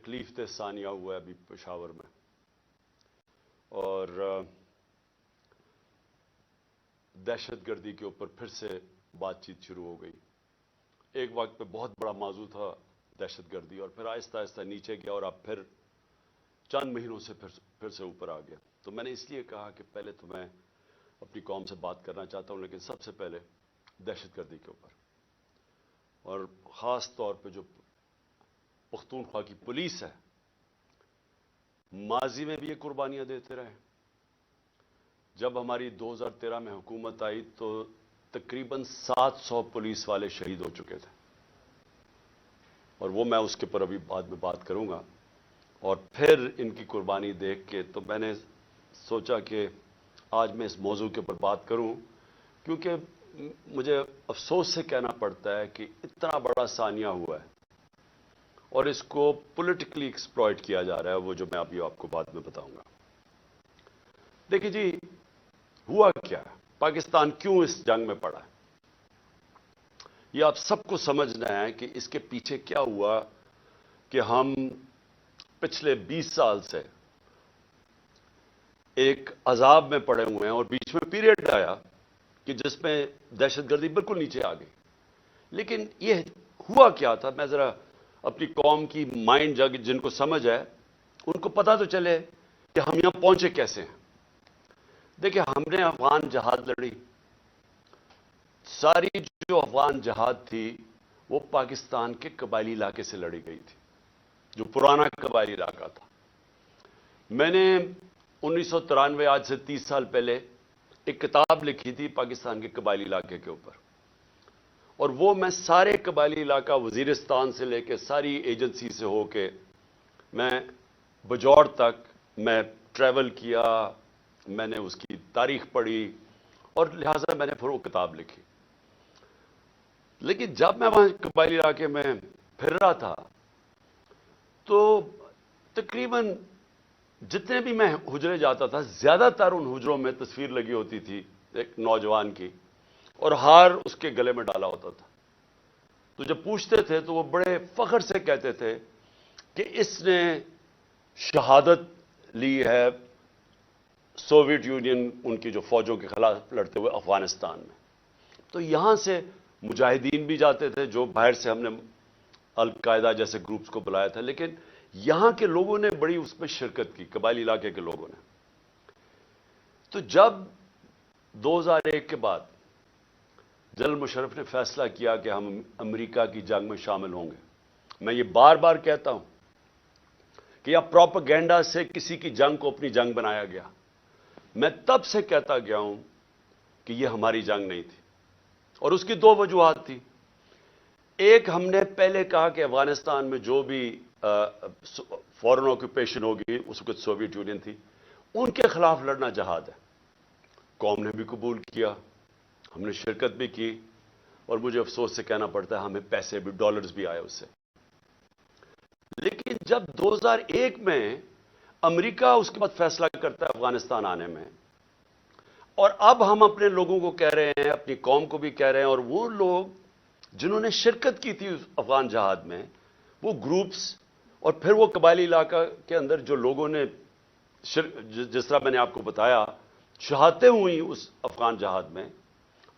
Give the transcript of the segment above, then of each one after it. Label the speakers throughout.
Speaker 1: تکلیف دہ ثانیہ ہوا ہے ابھی پشاور میں، اور دہشت گردی کے اوپر پھر سے بات چیت شروع ہو گئی۔ ایک وقت پہ بہت بڑا موضوع تھا دہشت گردی، اور پھر آہستہ آہستہ نیچے گیا، اور اب پھر چند مہینوں سے پھر سے اوپر آ گیا۔ تو میں نے اس لیے کہا کہ پہلے تو میں اپنی قوم سے بات کرنا چاہتا ہوں، لیکن سب سے پہلے دہشت گردی کے اوپر، اور خاص طور پہ جو پختونخوا کی پولیس ہے، ماضی میں بھی یہ قربانیاں دیتے رہے۔ جب ہماری 2013 میں حکومت آئی تو تقریباً 700 پولیس والے شہید ہو چکے تھے، اور وہ میں اس کے اوپر ابھی بعد میں بات کروں گا۔ اور پھر ان کی قربانی دیکھ کے تو میں نے سوچا کہ آج میں اس موضوع کے اوپر بات کروں، کیونکہ مجھے افسوس سے کہنا پڑتا ہے کہ اتنا بڑا ثانیہ ہوا ہے اور اس کو پولیٹیکلی ایکسپلائٹ کیا جا رہا ہے، وہ جو میں ابھی آپ کو بعد میں بتاؤں گا۔ دیکھیے جی، ہوا کیا ہے، پاکستان کیوں اس جنگ میں پڑا ہے، یہ آپ سب کو سمجھنا ہے کہ اس کے پیچھے کیا ہوا کہ ہم پچھلے 20 سال سے ایک عذاب میں پڑے ہوئے ہیں، اور بیچ میں پیریڈ آیا کہ جس میں دہشت گردی بالکل نیچے آ گئی۔ لیکن یہ ہوا کیا تھا، میں ذرا اپنی قوم کی مائنڈ جن کو سمجھ ہے ان کو پتا تو چلے کہ ہم یہاں پہنچے کیسے ہیں۔ دیکھیں، ہم نے افغان جہاد لڑی، ساری جو افغان جہاد تھی وہ پاکستان کے قبائلی علاقے سے لڑی گئی تھی، جو پرانا قبائلی علاقہ تھا۔ میں نے 1993 آج سے 30 سال پہلے ایک کتاب لکھی تھی پاکستان کے قبائلی علاقے کے اوپر، اور وہ میں سارے قبائلی علاقہ وزیرستان سے لے کے ساری ایجنسی سے ہو کے میں بجوڑ تک میں ٹریول کیا، میں نے اس کی تاریخ پڑھی، اور لہٰذا میں نے پھر وہ کتاب لکھی۔ لیکن جب میں وہاں قبائلی علاقے میں پھر رہا تھا تو تقریباً جتنے بھی میں حجرے جاتا تھا، زیادہ تر ان حجروں میں تصویر لگی ہوتی تھی ایک نوجوان کی، اور ہار اس کے گلے میں ڈالا ہوتا تھا۔ تو جب پوچھتے تھے تو وہ بڑے فخر سے کہتے تھے کہ اس نے شہادت لی ہے سوویت یونین ان کی جو فوجوں کے خلاف لڑتے ہوئے افغانستان میں۔ تو یہاں سے مجاہدین بھی جاتے تھے، جو باہر سے ہم نے القاعدہ جیسے گروپس کو بلایا تھا، لیکن یہاں کے لوگوں نے بڑی اس میں شرکت کی، قبائلی علاقے کے لوگوں نے۔ تو جب 2001 کے بعد جنرل مشرف نے فیصلہ کیا کہ ہم امریکہ کی جنگ میں شامل ہوں گے، میں یہ بار بار کہتا ہوں کہ یہ پروپیگنڈا سے کسی کی جنگ کو اپنی جنگ بنایا گیا۔ میں تب سے کہتا گیا ہوں کہ یہ ہماری جنگ نہیں تھی، اور اس کی دو وجوہات تھی۔ ایک، ہم نے پہلے کہا کہ افغانستان میں جو بھی فورن آکوپیشن ہوگی، اس وقت سوویت یونین تھی، ان کے خلاف لڑنا جہاد ہے۔ قوم نے بھی قبول کیا، ہم نے شرکت بھی کی، اور مجھے افسوس سے کہنا پڑتا ہے ہمیں پیسے بھی، ڈالرز بھی آئے اس سے۔ لیکن جب 2001 میں امریکہ اس کے بعد فیصلہ کرتا ہے افغانستان آنے میں، اور اب ہم اپنے لوگوں کو کہہ رہے ہیں، اپنی قوم کو بھی کہہ رہے ہیں، اور وہ لوگ جنہوں نے شرکت کی تھی افغان جہاد میں، وہ گروپس اور پھر وہ قبائلی علاقہ کے اندر جو لوگوں نے جس طرح میں نے آپ کو بتایا شہادتیں ہوئی اس افغان جہاد میں،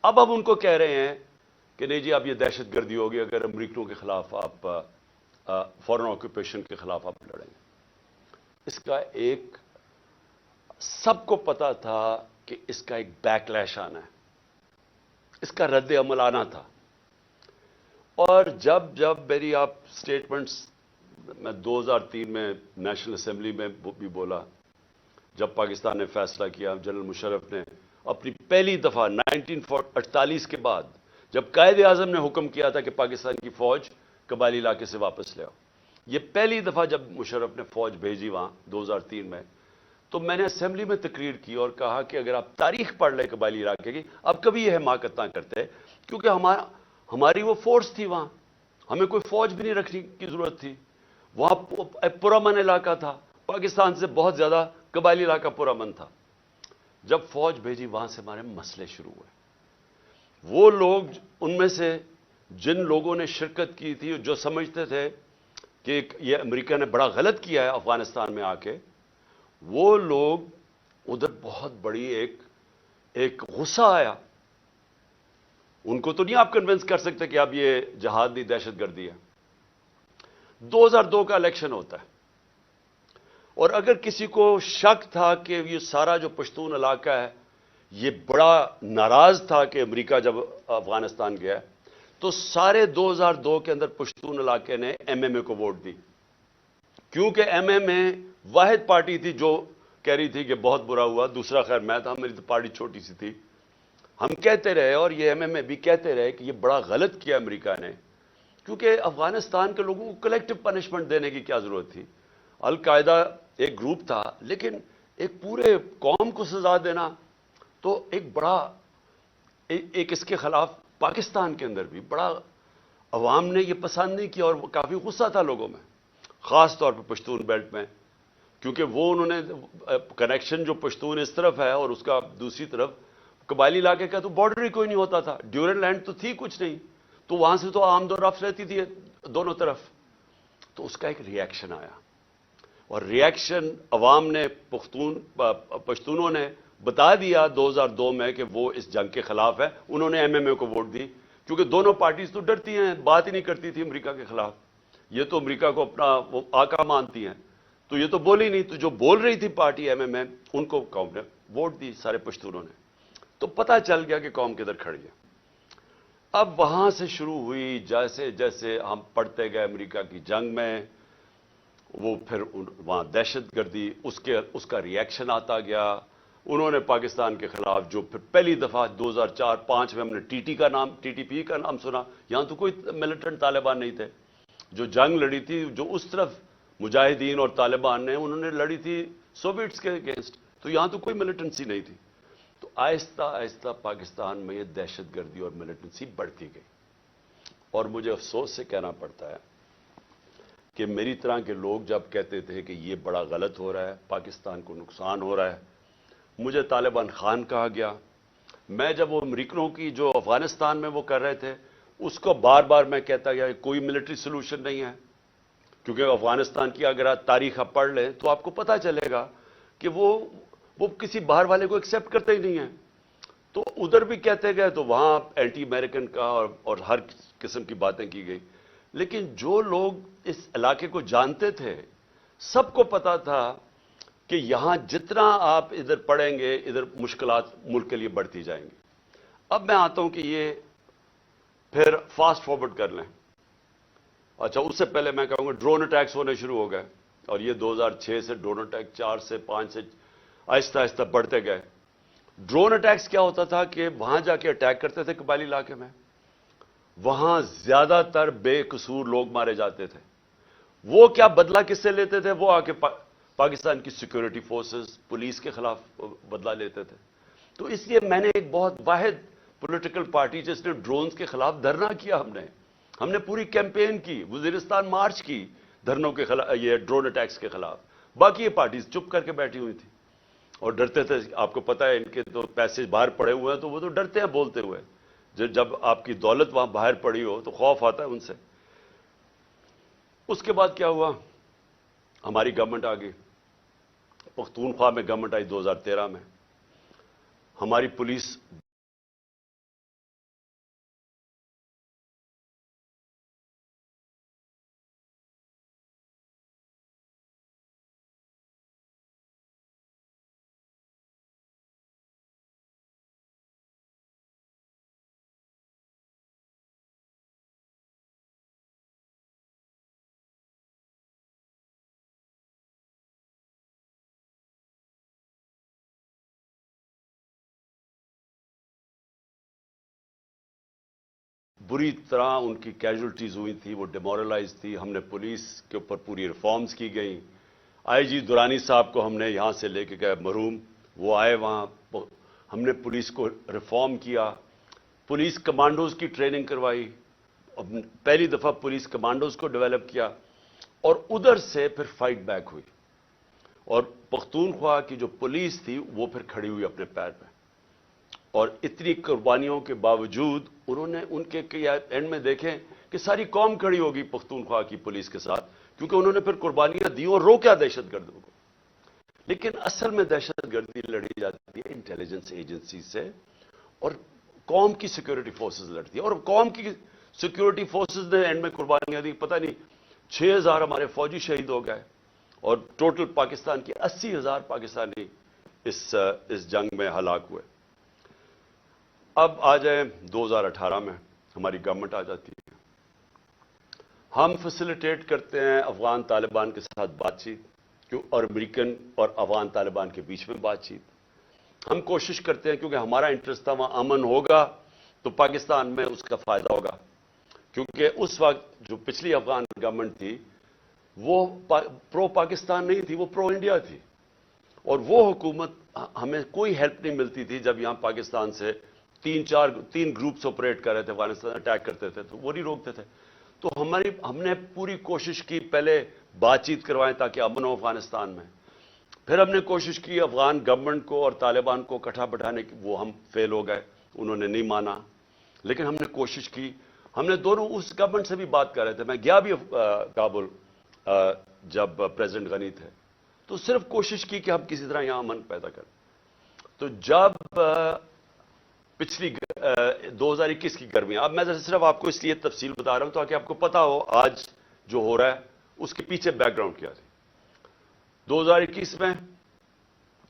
Speaker 1: اب ہم ان کو کہہ رہے ہیں کہ نہیں جی، اب یہ دہشت گردی ہوگی اگر امریکیوں کے خلاف آپ فورن آکوپیشن کے خلاف آپ لڑیں گے۔ اس کا ایک سب کو پتا تھا کہ اس کا ایک بیک لیش آنا ہے، اس کا رد عمل آنا تھا۔ اور جب میری آپ سٹیٹمنٹس میں 2003 میں نیشنل اسمبلی میں بھی بولا، جب پاکستان نے فیصلہ کیا، جنرل مشرف نے اپنی پہلی دفعہ 1948 کے بعد جب قائد اعظم نے حکم کیا تھا کہ پاکستان کی فوج قبائلی علاقے سے واپس لے آؤ، یہ پہلی دفعہ جب مشرف نے فوج بھیجی وہاں 2003 میں، تو میں نے اسمبلی میں تقریر کی اور کہا کہ اگر آپ تاریخ پڑھ لیں قبائلی علاقے کی، اب کبھی یہ حماقت نہ کرتے، کیونکہ ہماری وہ فورس تھی وہاں، ہمیں کوئی فوج بھی نہیں رکھنے کی ضرورت تھی۔ وہاں پرامن علاقہ تھا، پاکستان سے بہت زیادہ قبائلی علاقہ پرامن تھا۔ جب فوج بھیجی وہاں سے ہمارے مسئلے شروع ہوئے۔ وہ لوگ، ان میں سے جن لوگوں نے شرکت کی تھی، جو سمجھتے تھے کہ یہ امریکہ نے بڑا غلط کیا ہے افغانستان میں آ کے، وہ لوگ ادھر بہت بڑی ایک غصہ آیا. ان کو تو نہیں آپ کنونس کر سکتے کہ اب یہ جہاد نہیں دہشت گردی ہے. 2002 کا الیکشن ہوتا ہے، اور اگر کسی کو شک تھا کہ یہ سارا جو پشتون علاقہ ہے یہ بڑا ناراض تھا کہ امریکہ جب افغانستان گیا، تو سارے 2002 کے اندر پشتون علاقے نے ایم ایم اے کو ووٹ دی، کیونکہ ایم ایم اے واحد پارٹی تھی جو کہہ رہی تھی کہ بہت برا ہوا. دوسرا خیر میں تھا، میری تو پارٹی چھوٹی سی تھی. ہم کہتے رہے اور یہ ایم ایم اے بھی کہتے رہے کہ یہ بڑا غلط کیا امریکہ نے، کیونکہ افغانستان کے لوگوں کو کلیکٹو پنشمنٹ دینے کی کیا ضرورت تھی. القاعدہ ایک گروپ تھا، لیکن ایک پورے قوم کو سزا دینا تو ایک بڑا ایک اس کے خلاف پاکستان کے اندر بھی بڑا عوام نے یہ پسند نہیں کیا، اور کافی غصہ تھا لوگوں میں، خاص طور پہ پشتون بیلٹ میں، کیونکہ وہ انہوں نے کنیکشن جو پشتون اس طرف ہے اور اس کا دوسری طرف قبائلی علاقے کا تو بارڈر ہی کوئی نہیں ہوتا تھا. ڈیورن لینڈ تو تھی کچھ نہیں، تو وہاں سے تو آمد و رفت رہتی تھی دونوں طرف. تو اس کا ایک ریئیکشن آیا، اور ریئیکشن عوام نے پشتونوں نے بتا دیا 2002 میں کہ وہ اس جنگ کے خلاف ہے. انہوں نے ایم ایم اے کو ووٹ دی، کیونکہ دونوں پارٹیز تو ڈرتی ہیں، بات ہی نہیں کرتی تھی امریکہ کے خلاف. یہ تو امریکہ کو اپنا وہ آقا مانتی ہیں، تو یہ تو بولی نہیں. تو جو بول رہی تھی پارٹی ایم ایم اے، ان کو قوم نے ووٹ دی، سارے پشتونوں نے. تو پتہ چل گیا کہ قوم کدھر کھڑی ہے. اب وہاں سے شروع ہوئی، جیسے جیسے ہم پڑھتے گئے امریکہ کی جنگ میں، وہ پھر وہاں دہشت گردی، اس کا ریئیکشن آتا گیا. انہوں نے پاکستان کے خلاف جو پھر پہلی دفعہ 2004-05 میں ہم نے ٹی ٹی پی کا نام سنا. یہاں تو کوئی ملیٹنٹ طالبان نہیں تھے. جو جنگ لڑی تھی، جو اس طرف مجاہدین اور طالبان نے انہوں نے لڑی تھی سوویٹس کے اگینسٹ، تو یہاں تو کوئی ملیٹنسی نہیں تھی. تو آہستہ آہستہ پاکستان میں یہ دہشت گردی اور ملیٹنسی بڑھتی گئی. اور مجھے افسوس سے کہنا پڑتا ہے کہ میری طرح کے لوگ جب کہتے تھے کہ یہ بڑا غلط ہو رہا ہے، پاکستان کو نقصان ہو رہا ہے، مجھے طالبان خان کہا گیا. میں جب وہ امریکنوں کی جو افغانستان میں وہ کر رہے تھے، اس کو بار بار میں کہتا گیا کوئی ملٹری سلوشن نہیں ہے، کیونکہ افغانستان کی اگر آپ تاریخ آپ پڑھ لیں تو آپ کو پتہ چلے گا کہ وہ کسی باہر والے کو ایکسیپٹ کرتے ہی نہیں ہیں. تو ادھر بھی کہتے گئے، تو وہاں اینٹی امریکن کا اور ہر قسم کی باتیں کی گئی. لیکن جو لوگ اس علاقے کو جانتے تھے، سب کو پتا تھا کہ یہاں جتنا آپ ادھر پڑھیں گے، ادھر مشکلات ملک کے لیے بڑھتی جائیں گی. اب میں آتا ہوں کہ یہ پھر فاسٹ فارورڈ کر لیں. اچھا، اس سے پہلے میں کہوں گا ڈرون اٹیکس ہونے شروع ہو گئے، اور یہ 2006 سے ڈرون اٹیک 4 سے 5 سے آہستہ آہستہ بڑھتے گئے. ڈرون اٹیکس کیا ہوتا تھا کہ وہاں جا کے اٹیک کرتے تھے قبائلی علاقے میں، وہاں زیادہ تر بے قصور لوگ مارے جاتے تھے. وہ کیا بدلہ کس سے لیتے تھے؟ وہ آ کے پاکستان کی سیکورٹی فورسز، پولیس کے خلاف بدلہ لیتے تھے. تو اس لیے میں نے ایک بہت واحد پولیٹیکل پارٹی جس نے ڈرونز کے خلاف دھرنا کیا، ہم نے پوری کیمپین کی، وزیرستان مارچ کی دھرنوں کے خلاف، یہ ڈرون اٹیکس کے خلاف. باقی یہ پارٹیز چپ کر کے بیٹھی ہوئی تھی اور ڈرتے تھے. آپ کو پتہ ہے ان کے تو پیسے باہر پڑے ہوئے ہیں، تو وہ تو ڈرتے ہیں بولتے ہوئے. جب آپ کی دولت وہاں باہر پڑی ہو تو خوف آتا ہے ان سے. اس کے بعد کیا ہوا؟ ہماری گورنمنٹ آ گئی، پختونخوا میں گورنمنٹ آئی 2013 میں. ہماری پولیس بری طرح ان کی کیجولٹیز ہوئی تھی، وہ ڈیمورلائز تھی. ہم نے پولیس کے اوپر پوری ریفارمز کی گئیں. آئی جی درانی صاحب کو ہم نے یہاں سے لے کے گئے مرحوم، وہ آئے وہاں، ہم نے پولیس کو ریفارم کیا، پولیس کمانڈوز کی ٹریننگ کروائی، پہلی دفعہ پولیس کمانڈوز کو ڈیولپ کیا. اور ادھر سے پھر فائٹ بیک ہوئی، اور پختونخوا کی جو پولیس تھی وہ پھر کھڑی ہوئی اپنے پیر پہ. اور اتنی قربانیوں کے باوجود انہوں نے ان کے اینڈ میں دیکھیں کہ ساری قوم کھڑی ہوگی پختونخوا کی پولیس کے ساتھ، کیونکہ انہوں نے پھر قربانیاں دی اور روکا دہشت گردوں کو. لیکن اصل میں دہشت گردی لڑی جاتی ہے انٹیلیجنس ایجنسی سے، اور قوم کی سیکورٹی فورسز لڑتی ہے. اور قوم کی سیکورٹی فورسز نے اینڈ میں قربانیاں دی. پتہ نہیں 6,000 ہمارے فوجی شہید ہو گئے، اور ٹوٹل پاکستان کی 80,000 پاکستانی اس جنگ میں ہلاک ہوئے. اب آ جائیں 2018 میں ہماری گورنمنٹ آ جاتی ہے. ہم فیسیلیٹیٹ کرتے ہیں افغان طالبان کے ساتھ بات چیت، اور امریکن اور افغان طالبان کے بیچ میں بات چیت. ہم کوشش کرتے ہیں کیونکہ ہمارا انٹرسٹ تھا وہاں امن ہوگا تو پاکستان میں اس کا فائدہ ہوگا، کیونکہ اس وقت جو پچھلی افغان گورنمنٹ تھی وہ پرو پاکستان نہیں تھی، وہ پرو انڈیا تھی. اور وہ حکومت ہمیں کوئی ہیلپ نہیں ملتی تھی جب یہاں پاکستان سے تین گروپس آپریٹ کر رہے تھے، افغانستان اٹیک کرتے تھے تو وہ نہیں روکتے تھے. تو ہم نے پوری کوشش کی پہلے بات چیت کروائیں تاکہ امن ہو افغانستان میں. پھر ہم نے کوشش کی افغان گورنمنٹ کو اور طالبان کو اکٹھا بٹھانے کی، وہ ہم فیل ہو گئے، انہوں نے نہیں مانا. لیکن ہم نے کوشش کی، ہم نے دونوں اس گورنمنٹ سے بھی بات کر رہے تھے. میں گیا بھی کابل جب پریزیڈنٹ غنی تھے، تو صرف کوشش کی کہ ہم کسی طرح یہاں امن پیدا کریں. تو جب پچھلی 2021 کی گرمیاں، اب میں صرف آپ کو اس لیے تفصیل بتا رہا ہوں تاکہ آپ کو پتا ہو آج جو ہو رہا ہے اس کے پیچھے بیک گراؤنڈ کیا تھی. 2021 میں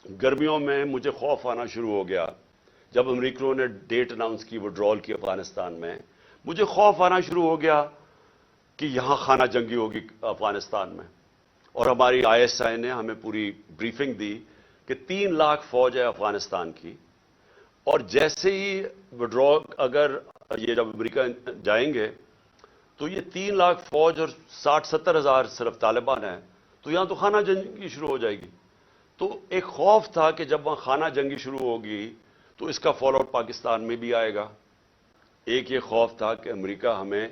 Speaker 1: گرمیوں میں مجھے خوف آنا شروع ہو گیا جب امریکیوں نے ڈیٹ اناؤنس کی وڈرال کی افغانستان میں. مجھے خوف آنا شروع ہو گیا کہ یہاں خانہ جنگی ہوگی افغانستان میں. اور ہماری ISI نے ہمیں پوری بریفنگ دی کہ 3 لاکھ فوج ہے افغانستان کی، اور جیسے ہی وڈرا اگر یہ جب امریکہ جائیں گے تو یہ 3 لاکھ فوج اور 60-70 ہزار صرف طالبان ہیں، تو یہاں تو خانہ جنگی شروع ہو جائے گی. تو ایک خوف تھا کہ جب وہاں خانہ جنگی شروع ہوگی تو اس کا فال آؤٹ پاکستان میں بھی آئے گا. ایک یہ خوف تھا کہ امریکہ ہمیں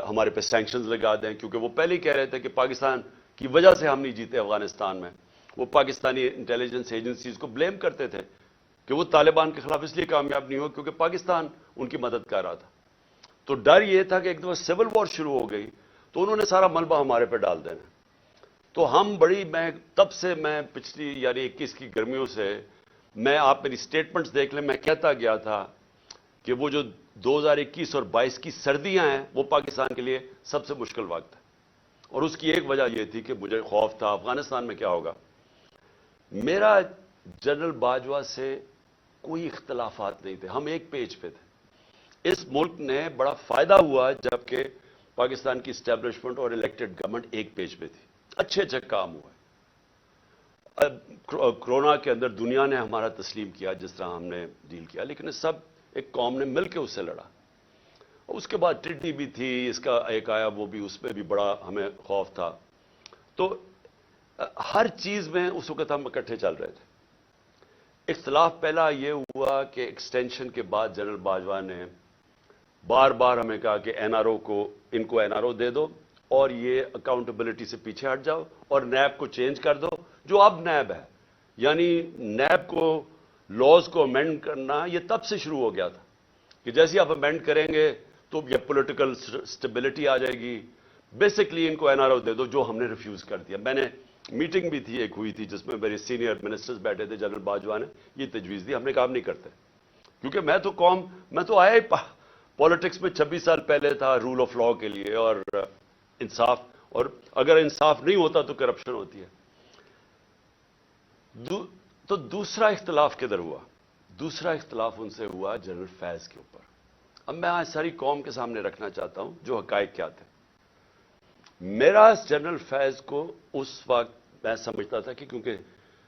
Speaker 1: ہمارے پہ سینکشنز لگا دیں، کیونکہ وہ پہلے ہی کہہ رہے تھے کہ پاکستان کی وجہ سے ہم نہیں جیتے افغانستان میں. وہ پاکستانی انٹیلیجنس ایجنسیز کو بلیم کرتے تھے کہ وہ طالبان کے خلاف اس لیے کامیاب نہیں ہو کیونکہ پاکستان ان کی مدد کر رہا تھا. تو ڈر یہ تھا کہ ایک دفعہ سول وار شروع ہو گئی تو انہوں نے سارا ملبہ ہمارے پہ ڈال دینا. تو ہم تب سے میں پچھلی یعنی 21 کی گرمیوں سے آپ میری سٹیٹمنٹس دیکھ لیں، میں کہتا گیا تھا کہ وہ جو 2021 اور 22 کی سردیاں ہیں وہ پاکستان کے لیے سب سے مشکل وقت ہے. اور اس کی ایک وجہ یہ تھی کہ مجھے خوف تھا افغانستان میں کیا ہوگا. میرا جنرل باجوہ سے کوئی اختلافات نہیں تھے، ہم ایک پیج پہ تھے. اس ملک نے بڑا فائدہ ہوا جبکہ پاکستان کی اسٹیبلشمنٹ اور الیکٹڈ گورنمنٹ ایک پیج پہ تھی. اچھے کام ہوا. کرونا کے اندر دنیا نے ہمارا تسلیم کیا جس طرح ہم نے ڈیل کیا، لیکن سب ایک قوم نے مل کے اس سے لڑا. اس کے بعد ٹڈی بھی تھی، اس کا ایک آیا وہ بھی، اس میں بھی بڑا ہمیں خوف تھا. تو ہر چیز میں اس وقت ہم اکٹھے چل رہے تھے. اختلاف پہلا یہ ہوا کہ ایکسٹینشن کے بعد جنرل باجوہ نے بار بار ہمیں کہا کہ NRO ان کو NRO دے دو اور یہ اکاؤنٹیبلٹی سے پیچھے ہٹ جاؤ اور نیب کو چینج کر دو جو اب نیب ہے. یعنی نیب کو لاز کو امینڈ کرنا یہ تب سے شروع ہو گیا تھا کہ جیسے آپ امینڈ کریں گے تو یہ پولیٹیکل سٹیبلٹی آ جائے گی. بیسکلی ان کو NRO دے دو، جو ہم نے ریفیوز کر دیا. میں نے میٹنگ بھی تھی ایک ہوئی تھی جس میں میرے سینئر منسٹرز بیٹھے تھے، جنرل باجوہ نے یہ تجویز دی. ہم نے کام نہیں کرتے کیونکہ میں تو آیا ہی پالیٹکس میں 26 سال پہلے تھا رول آف لا کے لیے اور انصاف، اور اگر انصاف نہیں ہوتا تو کرپشن ہوتی ہے. تو دوسرا اختلاف کدھر ہوا؟ دوسرا اختلاف ان سے ہوا جنرل فیض کے اوپر. اب میں آج ساری قوم کے سامنے رکھنا چاہتا ہوں جو حقائق کیا تھے. میرا جنرل فیض کو اس وقت میں سمجھتا تھا کہ کیونکہ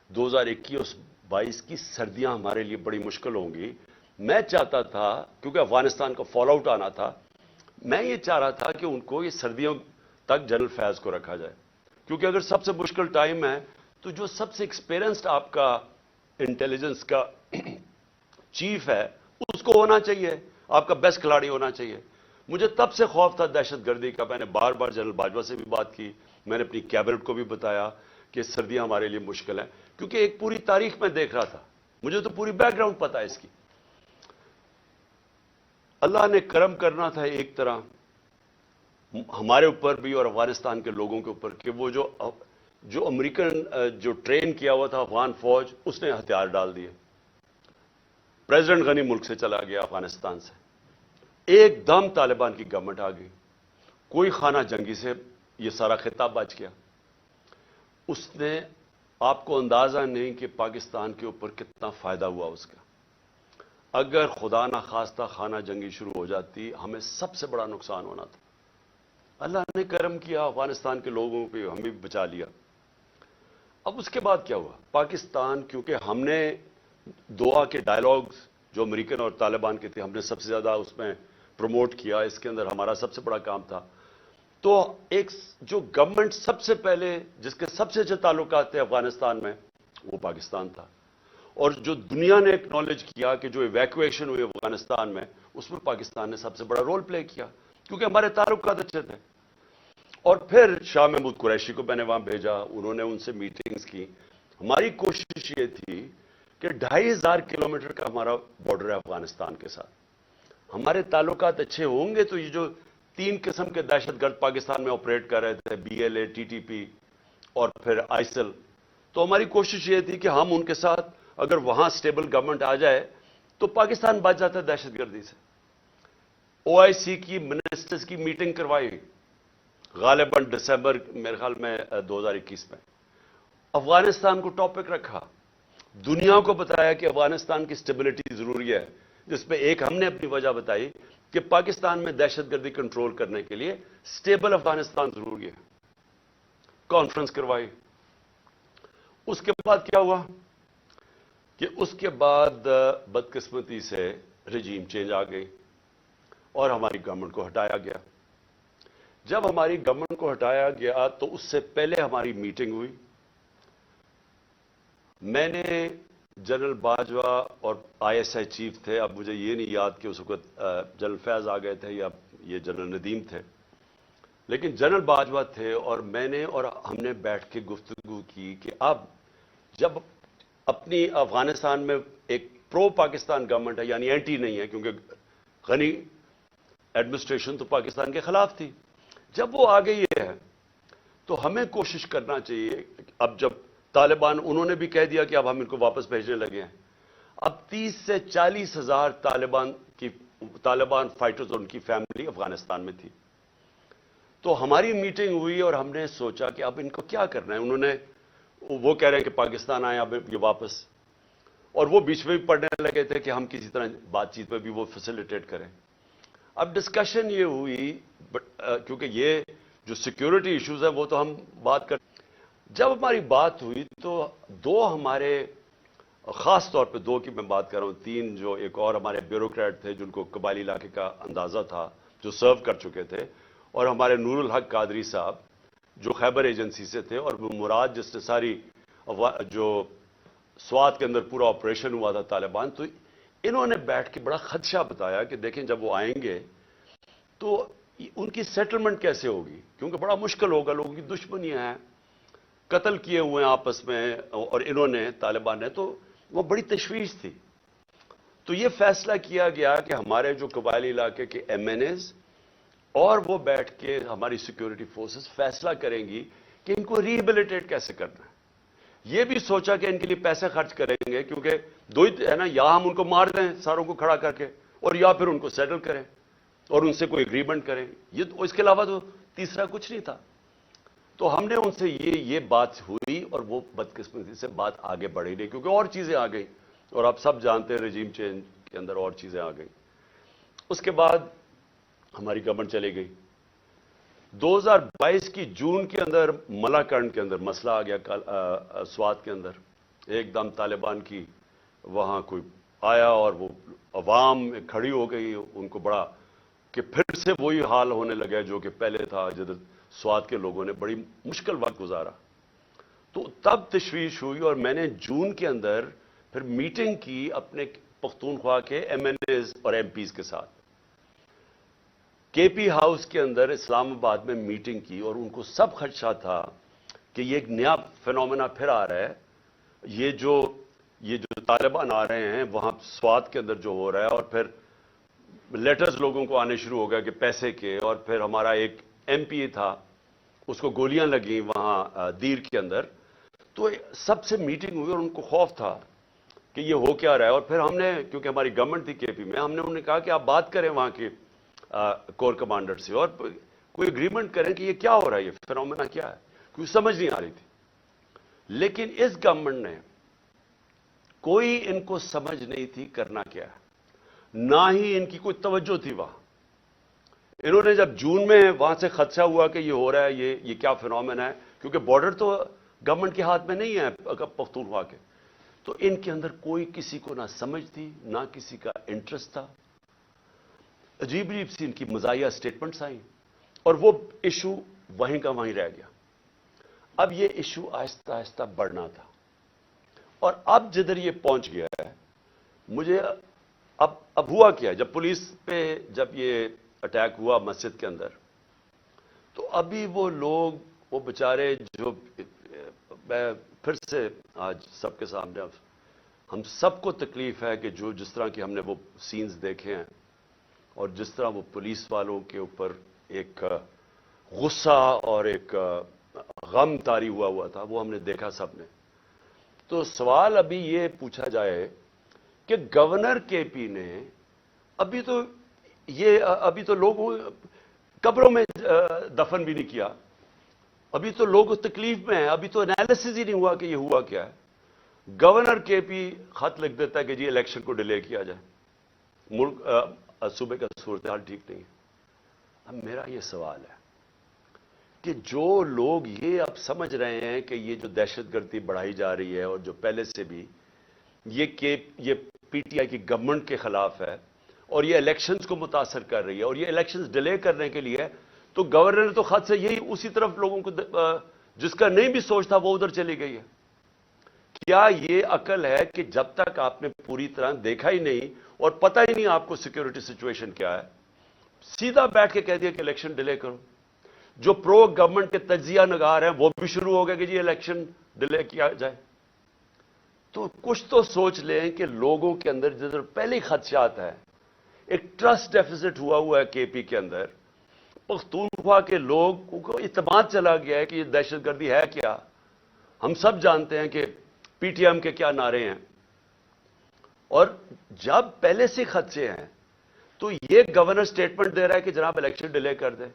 Speaker 1: 2021-22 کی سردیاں ہمارے لیے بڑی مشکل ہوں گی، میں چاہتا تھا کیونکہ افغانستان کا فال آؤٹ آنا تھا، میں یہ چاہ رہا تھا کہ ان کو یہ سردیوں تک جنرل فیض کو رکھا جائے. کیونکہ اگر سب سے مشکل ٹائم ہے تو جو سب سے ایکسپیرینسڈ آپ کا انٹیلیجنس کا چیف ہے اس کو ہونا چاہیے، آپ کا بیسٹ کھلاڑی ہونا چاہیے. مجھے تب سے خوف تھا دہشت گردی کا. میں نے بار بار جنرل باجوہ سے بھی بات کی، میں نے اپنی کیبنٹ کو بھی بتایا کہ سردیاں ہمارے لیے مشکل ہیں، کیونکہ ایک پوری تاریخ میں دیکھ رہا تھا، مجھے تو پوری بیک گراؤنڈ پتا ہے اس کی. اللہ نے کرم کرنا تھا ایک طرح ہمارے اوپر بھی اور افغانستان کے لوگوں کے اوپر کہ وہ جو امریکن جو ٹرین کیا ہوا تھا افغان فوج، اس نے ہتھیار ڈال دیے. پریزیڈنٹ غنی ملک سے چلا گیا افغانستان سے. ایک دم طالبان کی گورنمنٹ آ گئی. کوئی خانہ جنگی سے یہ سارا خطاب بچ گیا. اس نے آپ کو اندازہ نہیں کہ پاکستان کے اوپر کتنا فائدہ ہوا اس کا. اگر خدا نہ خواستہ خانہ جنگی شروع ہو جاتی، ہمیں سب سے بڑا نقصان ہونا تھا. اللہ نے کرم کیا، افغانستان کے لوگوں پہ ہمیں بچا لیا. اب اس کے بعد کیا ہوا؟ پاکستان، کیونکہ ہم نے دعا کے ڈائلاگز جو امریکن اور طالبان کے تھے، ہم نے سب سے زیادہ اس میں پروموٹ کیا. اس کے اندر ہمارا سب سے بڑا کام تھا. تو ایک جو گورنمنٹ سب سے پہلے جس کے سب سے اچھے تعلقات تھے افغانستان میں، وہ پاکستان تھا. اور جو دنیا نے ایکنالج کیا کہ جو ایویکویشن ہوئی افغانستان میں، اس میں پاکستان نے سب سے بڑا رول پلے کیا، کیونکہ ہمارے تعلقات اچھے تھے. اور پھر شاہ محمود قریشی کو میں نے وہاں بھیجا، انہوں نے ان سے میٹنگز کی. ہماری کوشش یہ تھی کہ 2500 کلومیٹر کا ہمارا بارڈر ہے افغانستان کے ساتھ. ہمارے تعلقات اچھے ہوں گے تو یہ جو 3 قسم کے دہشت گرد پاکستان میں آپریٹ کر رہے تھے، BLA، TTP اور پھر ISIL، تو ہماری کوشش یہ تھی کہ ہم ان کے ساتھ اگر وہاں سٹیبل گورنمنٹ آ جائے تو پاکستان بچ جاتا ہے دہشت گردی سے. OIC کی منسٹرز کی میٹنگ کروائی غالباً دسمبر میرے خیال میں 2021 میں. افغانستان کو ٹاپک رکھا، دنیا کو بتایا کہ افغانستان کی سٹیبلٹی ضروری ہے، جس پہ ایک ہم نے اپنی وجہ بتائی کہ پاکستان میں دہشت گردی کنٹرول کرنے کے لیے سٹیبل افغانستان ضروری ہے. کانفرنس کروائی. اس کے بعد کیا ہوا کہ اس کے بعد بدقسمتی سے رجیم چینج آ گئی اور ہماری گورنمنٹ کو ہٹایا گیا. جب ہماری گورنمنٹ کو ہٹایا گیا تو اس سے پہلے ہماری میٹنگ ہوئی. میں نے جنرل باجوہ اور ISI چیف تھے، اب مجھے یہ نہیں یاد کہ اس وقت جنرل فیض آ گئے تھے یا یہ جنرل ندیم تھے، لیکن جنرل باجوہ تھے اور میں نے اور ہم نے بیٹھ کے گفتگو کی کہ اب جب اپنی افغانستان میں ایک پرو پاکستان گورنمنٹ ہے، یعنی اینٹی نہیں ہے، کیونکہ غنی ایڈمنسٹریشن تو پاکستان کے خلاف تھی، جب وہ آ گئی ہے تو ہمیں کوشش کرنا چاہیے. اب جب طالبان انہوں نے بھی کہہ دیا کہ اب ہم ان کو واپس بھیجنے لگے ہیں، اب 30 سے 40 ہزار طالبان فائٹرز اور ان کی فیملی افغانستان میں تھی. تو ہماری میٹنگ ہوئی اور ہم نے سوچا کہ اب ان کو کیا کرنا ہے. وہ کہہ رہے ہیں کہ پاکستان آئے اب یہ واپس، اور وہ بیچ میں بھی پڑھنے لگے تھے کہ ہم کسی طرح بات چیت پہ بھی وہ فیسیلیٹیٹ کریں. اب ڈسکشن یہ ہوئی کیونکہ یہ جو سیکیورٹی ایشوز ہیں وہ تو ہم بات کر. جب ہماری بات ہوئی تو دو ہمارے، خاص طور پہ 2 کی میں بات کر رہا ہوں، 3 جو ایک اور ہمارے بیوروکریٹ تھے جن کو قبائلی علاقے کا اندازہ تھا، جو سرو کر چکے تھے، اور ہمارے نور الحق قادری صاحب جو خیبر ایجنسی سے تھے، اور وہ مراد جس نے ساری جو سوات کے اندر پورا آپریشن ہوا تھا طالبان. تو انہوں نے بیٹھ کے بڑا خدشہ بتایا کہ دیکھیں جب وہ آئیں گے تو ان کی سیٹلمنٹ کیسے ہوگی، کیونکہ بڑا مشکل ہوگا، لوگوں کی دشمنیاں ہیں، قتل کیے ہوئے ہیں آپس میں، اور انہوں نے طالبان نے، تو وہ بڑی تشویش تھی. تو یہ فیصلہ کیا گیا کہ ہمارے جو قبائلی علاقے کے MNAs اور وہ بیٹھ کے ہماری سیکیورٹی فورسز فیصلہ کریں گی کہ ان کو ریہیبلیٹیٹ کیسے کرنا ہے. یہ بھی سوچا کہ ان کے لیے پیسے خرچ کریں گے، کیونکہ 2 ہی ہے نا، یا ہم ان کو مار دیں ساروں کو کھڑا کر کے، اور یا پھر ان کو سیٹل کریں اور ان سے کوئی اگریمنٹ کریں. اس کے علاوہ تو تیسرا کچھ نہیں تھا. تو ہم نے ان سے یہ بات ہوئی اور وہ بدقسمتی سے بات آگے بڑھی نہیں، کیونکہ اور چیزیں آ گئی، اور آپ سب جانتے ہیں رجیم چینج کے اندر اور چیزیں آ گئی. اس کے بعد ہماری گورنمنٹ چلی گئی. 2022 کی جون کے اندر ملاکنڈ کے اندر مسئلہ آ گیا، سوات کے اندر ایک دم طالبان کی وہاں کوئی آیا اور وہ عوام کھڑی ہو گئی. ان کو بڑا کہ پھر سے وہی حال ہونے لگا جو کہ پہلے تھا، جدھر سوات کے لوگوں نے بڑی مشکل وقت گزارا. تو تب تشویش ہوئی اور میں نے جون کے اندر پھر میٹنگ کی اپنے پختونخوا کے MNAs اور MPs کے ساتھ. KP ہاؤس کے اندر اسلام آباد میں میٹنگ کی، اور ان کو سب خدشہ تھا کہ یہ ایک نیا فینومینا پھر آ رہا ہے. یہ جو طالبان آ رہے ہیں وہاں سوات کے اندر جو ہو رہا ہے، اور پھر لیٹرز لوگوں کو آنے شروع ہو گیا کہ پیسے کے، اور پھر ہمارا ایک MP تھا, اس کو گولیاں لگیں وہاں دیر کے اندر, تو سب سے میٹنگ ہوئی اور ان کو خوف تھا کہ یہ ہو کیا رہا ہے. اور پھر ہم نے, کیونکہ ہماری گورنمنٹ تھی KP میں, ہم نے انہیں کہا کہ آپ بات کریں وہاں کے کور کمانڈر سے اور کوئی اگریمنٹ کریں کہ یہ کیا ہو رہا ہے, یہ فینومینا کیا ہے, کیونکہ سمجھ نہیں آ رہی تھی. لیکن اس گورنمنٹ نے کوئی ان کو سمجھ نہیں تھی کرنا کیا ہے, نہ ہی ان کی کوئی توجہ تھی وہاں. انہوں نے جب جون میں وہاں سے خدشہ ہوا کہ یہ ہو رہا ہے, یہ کیا فینومینا ہے, کیونکہ بارڈر تو گورنمنٹ کے ہاتھ میں نہیں ہے پختونخوا کے, تو ان کے اندر کوئی کسی کو نہ سمجھ تھی, نہ کسی کا انٹرسٹ تھا. عجیب عجیب سی ان کی مزاحیہ سٹیٹمنٹس آئیں اور وہ ایشو وہیں کا وہیں رہ گیا. اب یہ ایشو آہستہ آہستہ بڑھنا تھا, اور اب جدھر یہ پہنچ گیا ہے, مجھے اب ہوا کیا, جب پولیس پہ جب یہ اٹیک ہوا مسجد کے اندر, تو ابھی وہ لوگ, وہ بیچارے جو, میں پھر سے آج سب کے سامنے, ہم سب کو تکلیف ہے کہ جو جس طرح کی ہم نے وہ سینز دیکھے ہیں اور جس طرح وہ پولیس والوں کے اوپر ایک غصہ اور ایک غم طاری ہوا تھا, وہ ہم نے دیکھا سب نے. تو سوال ابھی یہ پوچھا جائے کہ گورنر KP نے ابھی تو لوگوں قبروں میں دفن بھی نہیں کیا, ابھی تو لوگ تکلیف میں ہیں, ابھی تو انالیسس ہی نہیں ہوا کہ یہ ہوا کیا ہے. گورنر KP خط لکھ دیتا ہے کہ جی الیکشن کو ڈیلے کیا جائے, ملک صوبے کا صورتحال ٹھیک نہیں ہے. اب میرا یہ سوال ہے کہ جو لوگ یہ اب سمجھ رہے ہیں کہ یہ جو دہشت گردی بڑھائی جا رہی ہے, اور جو پہلے سے بھی یہ PTI کی گورنمنٹ کے خلاف ہے, اور یہ الیکشنز کو متاثر کر رہی ہے, اور یہ الیکشنز ڈیلے کرنے کے لیے, تو گورنر نے تو خط سے یہی اسی طرف لوگوں کو, جس کا نہیں بھی سوچ تھا وہ ادھر چلی گئی ہے. کیا یہ عقل ہے کہ جب تک آپ نے پوری طرح دیکھا ہی نہیں اور پتہ ہی نہیں آپ کو سیکیورٹی سچویشن کیا ہے, سیدھا بیٹھ کے کہہ دیا کہ الیکشن ڈیلے کرو. جو پرو گورنمنٹ کے تجزیہ نگار ہیں وہ بھی شروع ہو گئے کہ جی الیکشن ڈیلے کیا جائے. تو کچھ تو سوچ لیں کہ لوگوں کے اندر جدھر پہلے خدشات ہیں, ایک ٹرسٹ ڈیفیسٹ ہوا ہے KP کے اندر, پختونخوا کے لوگ کو اعتماد چلا گیا ہے کہ یہ دہشت گردی ہے کیا. ہم سب جانتے ہیں کہ PTM کے کیا نعرے ہیں, اور جب پہلے سے خدشے ہیں تو یہ گورنر سٹیٹمنٹ دے رہا ہے کہ جناب الیکشن ڈیلے کر دیں.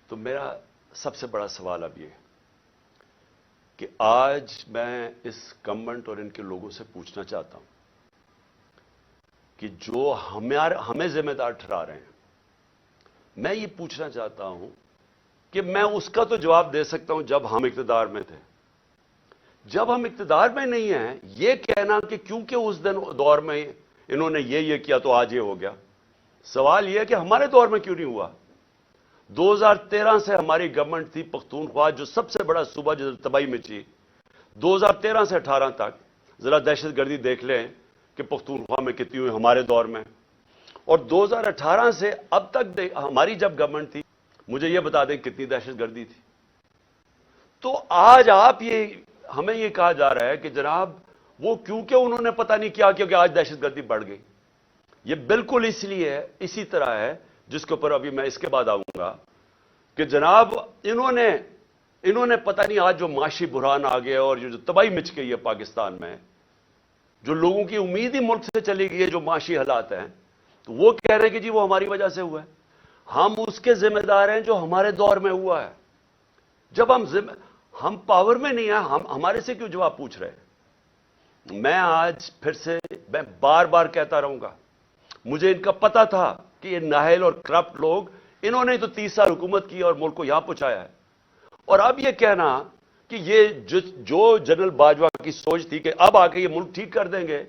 Speaker 1: تو میرا سب سے بڑا سوال اب یہ ہے کہ آج میں اس گورنمنٹ اور ان کے لوگوں سے پوچھنا چاہتا ہوں کہ جو ہمیں ذمہ دار ٹھہرا رہے ہیں, میں یہ پوچھنا چاہتا ہوں کہ میں اس کا تو جواب دے سکتا ہوں جب ہم اقتدار میں تھے. جب ہم اقتدار میں نہیں ہیں, یہ کہنا کہ کیونکہ اس دور میں انہوں نے یہ کیا تو آج یہ ہو گیا. سوال یہ ہے کہ ہمارے دور میں کیوں نہیں ہوا. 2013 سے ہماری گورنمنٹ تھی پختونخوا, جو سب سے بڑا صوبہ جو تباہی میں تھی, 2013 سے 18 تک ذرا دہشت گردی دیکھ لیں کہ پختونخوا میں کتنی ہوئی ہمارے دور میں, اور 2018 سے اب تک ہماری جب گورنمنٹ تھی, مجھے یہ بتا دیں کتنی دہشت گردی تھی. تو آج ہمیں یہ کہا جا رہا ہے کہ جناب وہ کیونکہ انہوں نے پتہ نہیں کیا کیونکہ آج دہشت گردی بڑھ گئی. یہ بالکل اس لیے اسی طرح ہے, جس کے اوپر ابھی میں اس کے بعد آؤں گا, کہ جناب انہوں نے پتہ نہیں آج جو معاشی بحران آ گیا اور جو تباہی مچ گئی ہے پاکستان میں, جو لوگوں کی امید ہی ملک سے چلی گئی ہے, جو معاشی حالات ہیں, تو وہ کہہ رہے ہیں کہ جی وہ ہماری وجہ سے ہوا ہے. ہم اس کے ذمہ دار ہیں جو ہمارے دور میں ہوا ہے. جب ہم پاور میں نہیں ہیں, ہمارے سے کیوں جواب پوچھ رہے ہیں. میں آج پھر سے میں بار بار کہتا رہوں گا, مجھے ان کا پتا تھا کہ یہ نااہل اور کرپٹ لوگ, انہوں نے تو 30 سال حکومت کی اور ملک کو یہاں پہنچایا ہے. اور اب یہ کہنا کہ یہ جو جنرل باجوہ کی سوچ تھی کہ اب آ کے یہ ملک ٹھیک کر دیں گے,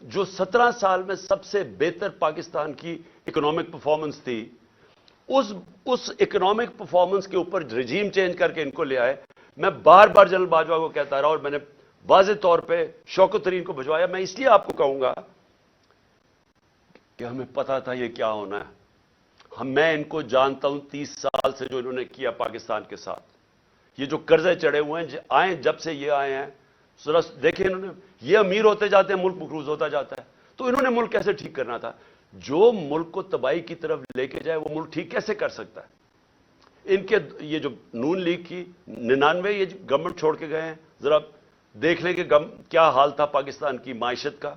Speaker 1: جو 17 سال میں سب سے بہتر پاکستان کی اکنامک پرفارمنس تھی, اس اکنامک پرفارمنس کے اوپر رجیم چینج کر کے ان کو لے آئے. میں بار بار جنرل باجوہ کو کہتا رہا, اور میں نے واضح طور پہ شوکت ترین کو بھجوایا. میں اس لیے آپ کو کہوں گا کہ ہمیں پتا تھا یہ کیا ہونا ہے. میں ان کو جانتا ہوں 30 سال سے, جو انہوں نے کیا پاکستان کے ساتھ, یہ جو قرضے چڑھے ہوئے ہیں جب سے یہ آئے ہیں, دیکھیں انہوں نے, یہ امیر ہوتے جاتے ہیں, ملک مقروض ہوتا جاتا ہے. تو انہوں نے ملک کیسے ٹھیک کرنا تھا؟ جو ملک کو تباہی کی طرف لے کے جائے وہ ملک ٹھیک کیسے کر سکتا ہے؟ ان کے یہ جو نون لیگ کی 99 یہ گورنمنٹ چھوڑ کے گئے ہیں، ذرا دیکھ لیں کہ کیا حال تھا پاکستان کی معیشت کا،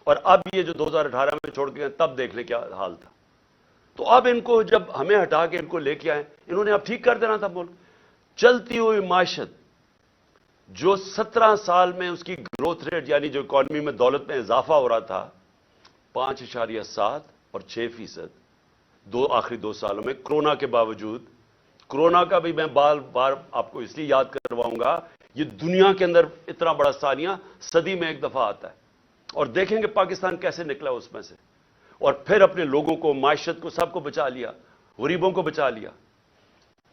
Speaker 1: اور اب یہ جو 2018 میں چھوڑ کے گئے تب دیکھ لیں کیا حال تھا۔ تو اب ان کو جب ہمیں ہٹا کے ان کو لے کے آئے، انہوں نے اب ٹھیک کر دینا تھا ملک۔ چلتی ہوئی معیشت جو 17 سال میں اس کی گروتھ ریٹ یعنی جو اکانومی میں دولت میں اضافہ ہو رہا تھا 5.7 اور 6%، آخری 2 سالوں میں کرونا کے باوجود، کرونا کا بھی میں بار بار آپ کو اس لیے یاد کرواؤں گا، یہ دنیا کے اندر اتنا بڑا ثانیہ صدی میں ایک دفعہ آتا ہے، اور دیکھیں کہ پاکستان کیسے نکلا اس میں سے، اور پھر اپنے لوگوں کو، معیشت کو، سب کو بچا لیا، غریبوں کو بچا لیا۔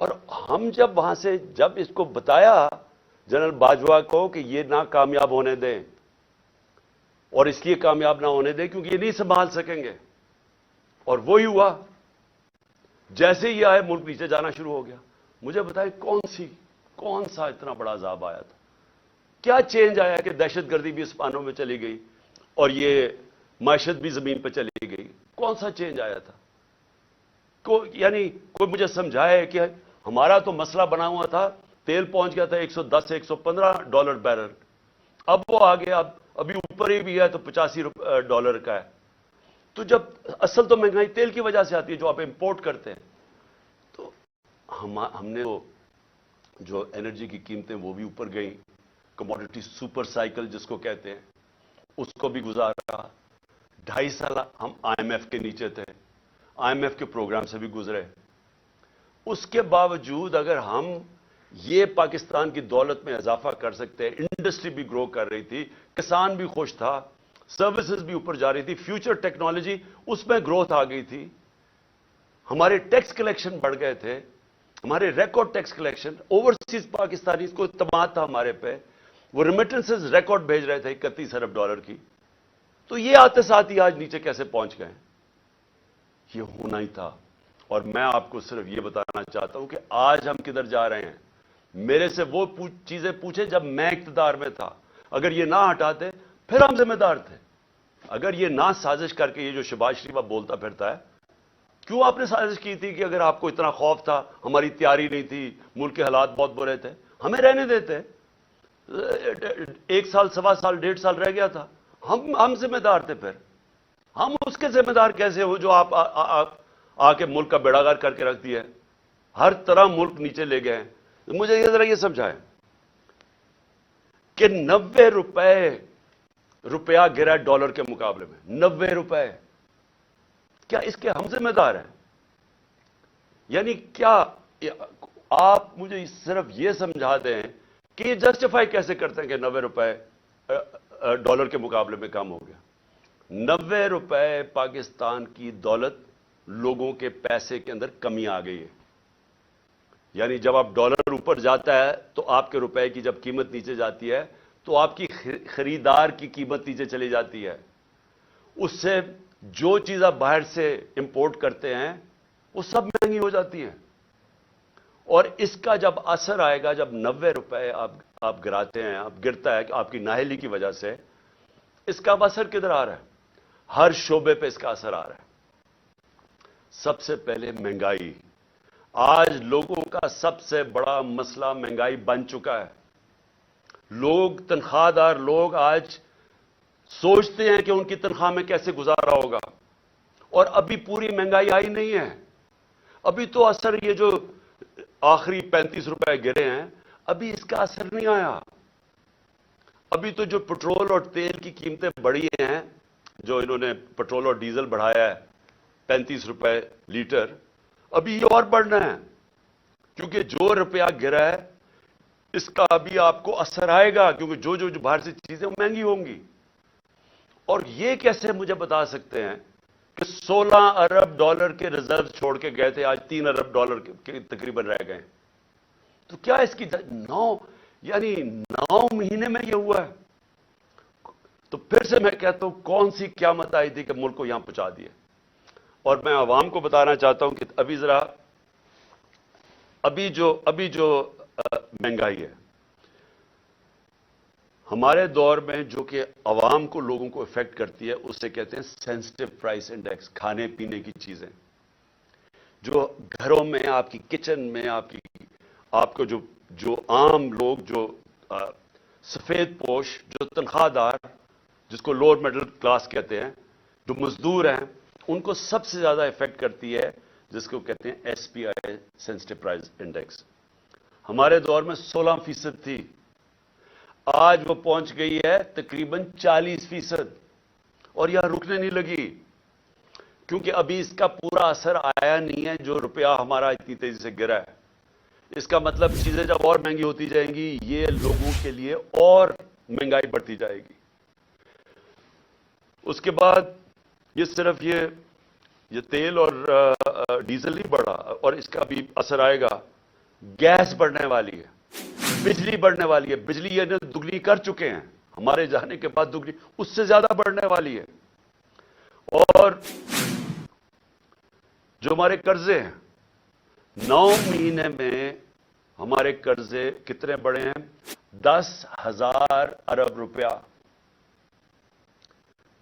Speaker 1: اور ہم جب وہاں سے جب اس کو بتایا جنرل باجوہ کو کہ یہ نہ کامیاب ہونے دیں، اور اس لیے کامیاب نہ ہونے دیں کیونکہ یہ نہیں سنبھال سکیں گے، اور وہی ہوا، جیسے ہی آئے ملک نیچے جانا شروع ہو گیا۔ مجھے بتائیں کون سا اتنا بڑا عذاب آیا تھا؟ کیا چینج آیا کہ دہشت گردی بھی اسپانوں میں چلی گئی اور یہ معیشت بھی زمین پہ چلی گئی؟ کون سا چینج آیا تھا؟ یعنی کوئی مجھے سمجھائے کہ ہمارا تو مسئلہ بنا ہوا تھا، تیل پہنچ گیا تھا $110-115 بیرل، اب وہ آگے ابھی اوپر ہی بھی ہے تو $85 کا ہے۔ تو جب اصل تو مہنگائی تیل کی وجہ سے آتی ہے جو آپ امپورٹ کرتے ہیں، تو ہم نے جو انرجی کی قیمتیں وہ بھی اوپر گئیں، کموڈٹی سپر سائیکل جس کو کہتے ہیں اس کو بھی گزارا۔ 2.5 سال ہم IMF کے نیچے تھے، IMF کے پروگرام سے بھی گزرے۔ اس کے باوجود اگر ہم یہ پاکستان کی دولت میں اضافہ کر سکتے، انڈسٹری بھی گرو کر رہی تھی، کسان بھی خوش تھا، سروسز بھی اوپر جا رہی تھی، فیوچر ٹیکنالوجی اس میں گروتھ آ گئی تھی، ہمارے ٹیکس کلیکشن بڑھ گئے تھے، ہمارے record tax collection, overseas Pakistani کو اعتماد تھا ہمارے پہ، وہ ریمیٹنسز ریکارڈ بھیج رہے تھے $31 ارب کی، تو یہ آتے ساتھ ہی آج نیچے کیسے پہنچ گئے؟ یہ ہونا ہی تھا۔ اور میں آپ کو صرف یہ بتانا چاہتا ہوں کہ آج ہم کدھر جا رہے ہیں۔ میرے سے وہ چیزیں پوچھیں جب میں اقتدار میں تھا، اگر یہ نہ ہٹاتے پھر ہم ذمہ دار تھے۔ اگر یہ نہ سازش کر کے، یہ جو شہباز شریف بولتا پھرتا ہے، کیوں آپ نے سازش کی تھی کہ اگر آپ کو اتنا خوف تھا، ہماری تیاری نہیں تھی، ملک کے حالات بہت برے تھے، ہمیں رہنے دیتے، 1 سال، 1.25 سال، 1.5 سال رہ گیا تھا، ہم ذمہ دار تھے۔ پھر ہم اس کے ذمہ دار کیسے ہو جو آپ آ کے ملک کا بیڑا غرق کر کے رکھ دیا ہے، ہر طرح ملک نیچے لے گئے ہیں۔ مجھے ذرا یہ سمجھائیں کہ 90 روپیہ گرا ڈالر کے مقابلے میں، 90 روپے، کیا اس کے ہم ذمہ دار ہیں؟ یعنی کیا آپ مجھے صرف یہ سمجھا دیں کہ یہ جسٹیفائی کیسے کرتے ہیں کہ 90 روپے ڈالر کے مقابلے میں کم ہو گیا؟ 90 روپے پاکستان کی دولت، لوگوں کے پیسے کے اندر کمی آ گئی ہے۔ یعنی جب آپ ڈالر اوپر جاتا ہے تو آپ کے روپے کی جب قیمت نیچے جاتی ہے تو آپ کی خریدار کی قیمت نیچے چلی جاتی ہے، اس سے جو چیز آپ باہر سے امپورٹ کرتے ہیں وہ سب مہنگی ہو جاتی ہیں، اور اس کا جب اثر آئے گا، جب 90 روپے آپ گراتے ہیں، آپ گرتا ہے آپ کی نااہلی کی وجہ سے، اس کا اثر کدھر آ رہا ہے؟ ہر شعبے پہ اس کا اثر آ رہا ہے۔ سب سے پہلے مہنگائی، آج لوگوں کا سب سے بڑا مسئلہ مہنگائی بن چکا ہے۔ لوگ، تنخواہ دار لوگ آج سوچتے ہیں کہ ان کی تنخواہ میں کیسے گزارا ہوگا، اور ابھی پوری مہنگائی آئی نہیں ہے، ابھی تو اثر یہ جو آخری 35 روپے گرے ہیں، ابھی اس کا اثر نہیں آیا۔ ابھی تو جو پٹرول اور تیل کی قیمتیں بڑھی ہیں، جو انہوں نے پٹرول اور ڈیزل بڑھایا ہے 35 روپے لیٹر، ابھی یہ اور بڑھنا ہے، کیونکہ جو روپیہ گرا ہے اس کا ابھی آپ کو اثر آئے گا، کیونکہ جو باہر سے چیزیں مہنگی ہوں گی۔ اور یہ کیسے مجھے بتا سکتے ہیں کہ 16 ارب ڈالر کے ریزرو چھوڑ کے گئے تھے، آج 3 ارب ڈالر کے تقریباً رہ گئے؟ تو کیا اس کی 9 مہینے میں یہ ہوا ہے؟ تو پھر سے میں کہتا ہوں کون سی قیامت آئی تھی کہ ملک کو یہاں پہنچا دیا؟ اور میں عوام کو بتانا چاہتا ہوں کہ ابھی جو مہنگائی ہے ہمارے دور میں، جو کہ عوام کو، لوگوں کو افیکٹ کرتی ہے، اسے کہتے ہیں سینسٹیو پرائس انڈیکس، کھانے پینے کی چیزیں۔ جو گھروں میں آپ کی کچن میں آپ کو جو عام لوگ جو سفید پوش جو تنخواہ دار جس کو لوور مڈل کلاس کہتے ہیں جو مزدور ہیں ان کو سب سے زیادہ افیکٹ کرتی ہے جس کو کہتے ہیں ایس پی آئی سینسٹیو پرائز انڈیکس. ہمارے دور میں 16% تھی, آج وہ پہنچ گئی ہے تقریباً 40%, اور یہاں رکنے نہیں لگی کیونکہ ابھی اس کا پورا اثر آیا نہیں ہے جو روپیہ ہمارا اتنی تیزی سے گرا ہے. اس کا مطلب چیزیں جب اور مہنگی ہوتی جائیں گی یہ لوگوں کے لیے اور مہنگائی بڑھتی جائے گی. اس کے بعد یہ صرف یہ تیل اور ڈیزل نہیں بڑھا, اور اس کا بھی اثر آئے گا. گیس بڑھنے والی ہے, بجلی بڑھنے والی ہے. بجلی یہ دگنی کر چکے ہیں, ہمارے جانے کے بعد دگنی اس سے زیادہ بڑھنے والی ہے. اور جو ہمارے قرضے ہیں 9 مہینے میں ہمارے قرضے کتنے بڑھے ہیں؟ 10,000 ارب روپیہ,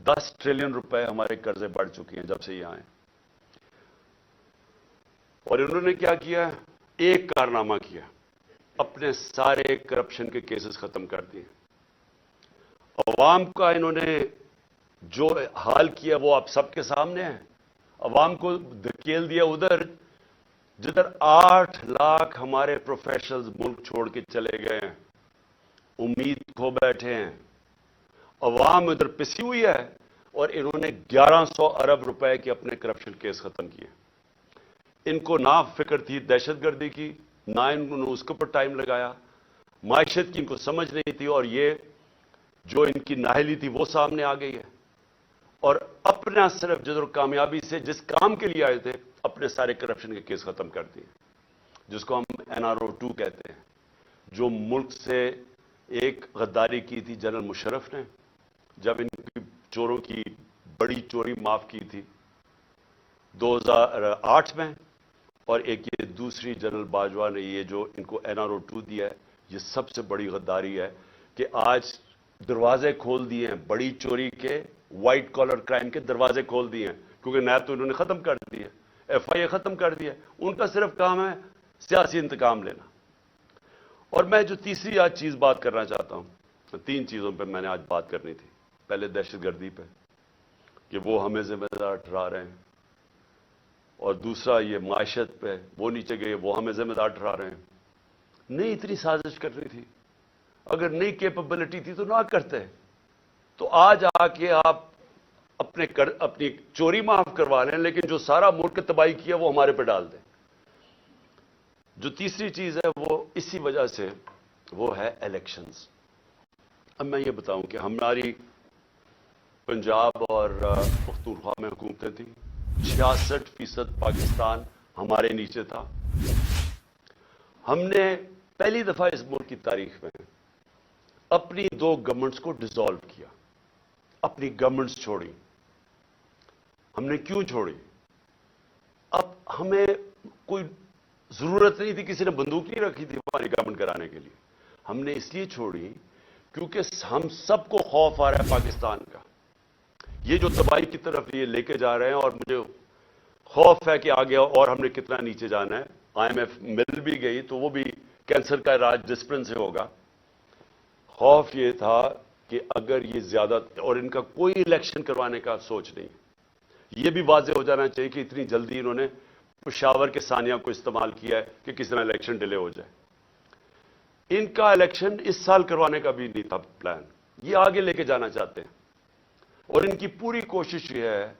Speaker 1: 10 ٹریلین روپے ہمارے قرضے بڑھ چکے ہیں جب سے یہ آئے. اور انہوں نے کیا کیا؟ ایک کارنامہ کیا, اپنے سارے کرپشن کے کیسز ختم کر دیے. عوام کا انہوں نے جو حال کیا وہ آپ سب کے سامنے ہے. عوام کو دھکیل دیا ادھر جدھر 8 لاکھ ہمارے پروفیشنلز ملک چھوڑ کے چلے گئے ہیں, امید کھو بیٹھے ہیں. عوام ادھر پسی ہوئی ہے, اور انہوں نے 1100 ارب روپے کے اپنے کرپشن کیس ختم کیے. ان کو نہ فکر تھی دہشت گردی کی, نہ انہوں نے اس کے اوپر ٹائم لگایا. معیشت کی ان کو سمجھ نہیں تھی, اور یہ جو ان کی نااہلی تھی وہ سامنے آ گئی ہے. اور اپنا صرف جدر کامیابی سے جس کام کے لیے آئے تھے اپنے سارے کرپشن کے کیس ختم کر دیے, جس کو ہم NRO 2 کہتے ہیں. جو ملک سے ایک غداری کی تھی جنرل مشرف نے جب ان کی چوروں کی بڑی چوری معاف کی تھی 2008 میں, اور ایک یہ دوسری جنرل باجوہ نے یہ جو ان کو NRO 2 دیا ہے, یہ سب سے بڑی غداری ہے کہ آج دروازے کھول دیے ہیں بڑی چوری کے, وائٹ کالر کرائم کے دروازے کھول دیے ہیں, کیونکہ نیب تو انہوں نے ختم کر دیا, FIA ختم کر دیا. ان کا صرف کام ہے سیاسی انتقام لینا. اور میں جو تیسری آج چیز بات کرنا چاہتا ہوں, 3 چیزوں پہ میں نے آج بات کرنی تھی. پہلے دہشت گردی پہ کہ وہ ہمیں ذمہ دار ٹھہرا رہے ہیں, اور دوسرا یہ معیشت پہ وہ نیچے گئے وہ ہمیں ذمہ دار ٹھہرا رہے ہیں. نہیں اتنی سازش کرنی تھی, اگر نئی کیپبلٹی تھی تو نہ کرتے. تو آج آ کے آپ اپنی چوری معاف کروا لیں, لیکن جو سارا ملک تباہی کیا وہ ہمارے پہ ڈال دیں. جو تیسری چیز ہے وہ اسی وجہ سے وہ ہے الیکشنز. اب میں یہ بتاؤں کہ ہماری پنجاب اور پختونخوا میں حکومتیں تھیں, 66% پاکستان ہمارے نیچے تھا. ہم نے پہلی دفعہ اس ملک کی تاریخ میں اپنی 2 گورنمنٹس کو ڈیزالو کیا, اپنی گورنمنٹس چھوڑی. ہم نے کیوں چھوڑی؟ اب ہمیں کوئی ضرورت نہیں تھی, کسی نے بندوق نہیں رکھی تھی ہماری گورنمنٹ کرانے کے لیے. ہم نے اس لیے چھوڑی کیونکہ ہم سب کو خوف آ رہا ہے پاکستان کا, یہ جو تباہی کی طرف یہ لے کے جا رہے ہیں, اور مجھے خوف ہے کہ آگے اور ہم نے کتنا نیچے جانا ہے. IMF مل بھی گئی تو وہ بھی کینسر کا علاج ڈسپلن سے ہوگا. خوف یہ تھا کہ اگر یہ زیادہ, اور ان کا کوئی الیکشن کروانے کا سوچ نہیں. یہ بھی واضح ہو جانا چاہیے کہ اتنی جلدی انہوں نے پشاور کے ثانیہ کو استعمال کیا ہے کہ کسی طرح الیکشن ڈیلے ہو جائے. ان کا الیکشن اس سال کروانے کا بھی نہیں تھا پلان, یہ آگے لے کے جانا چاہتے ہیں. اور ان کی پوری کوشش یہ ہے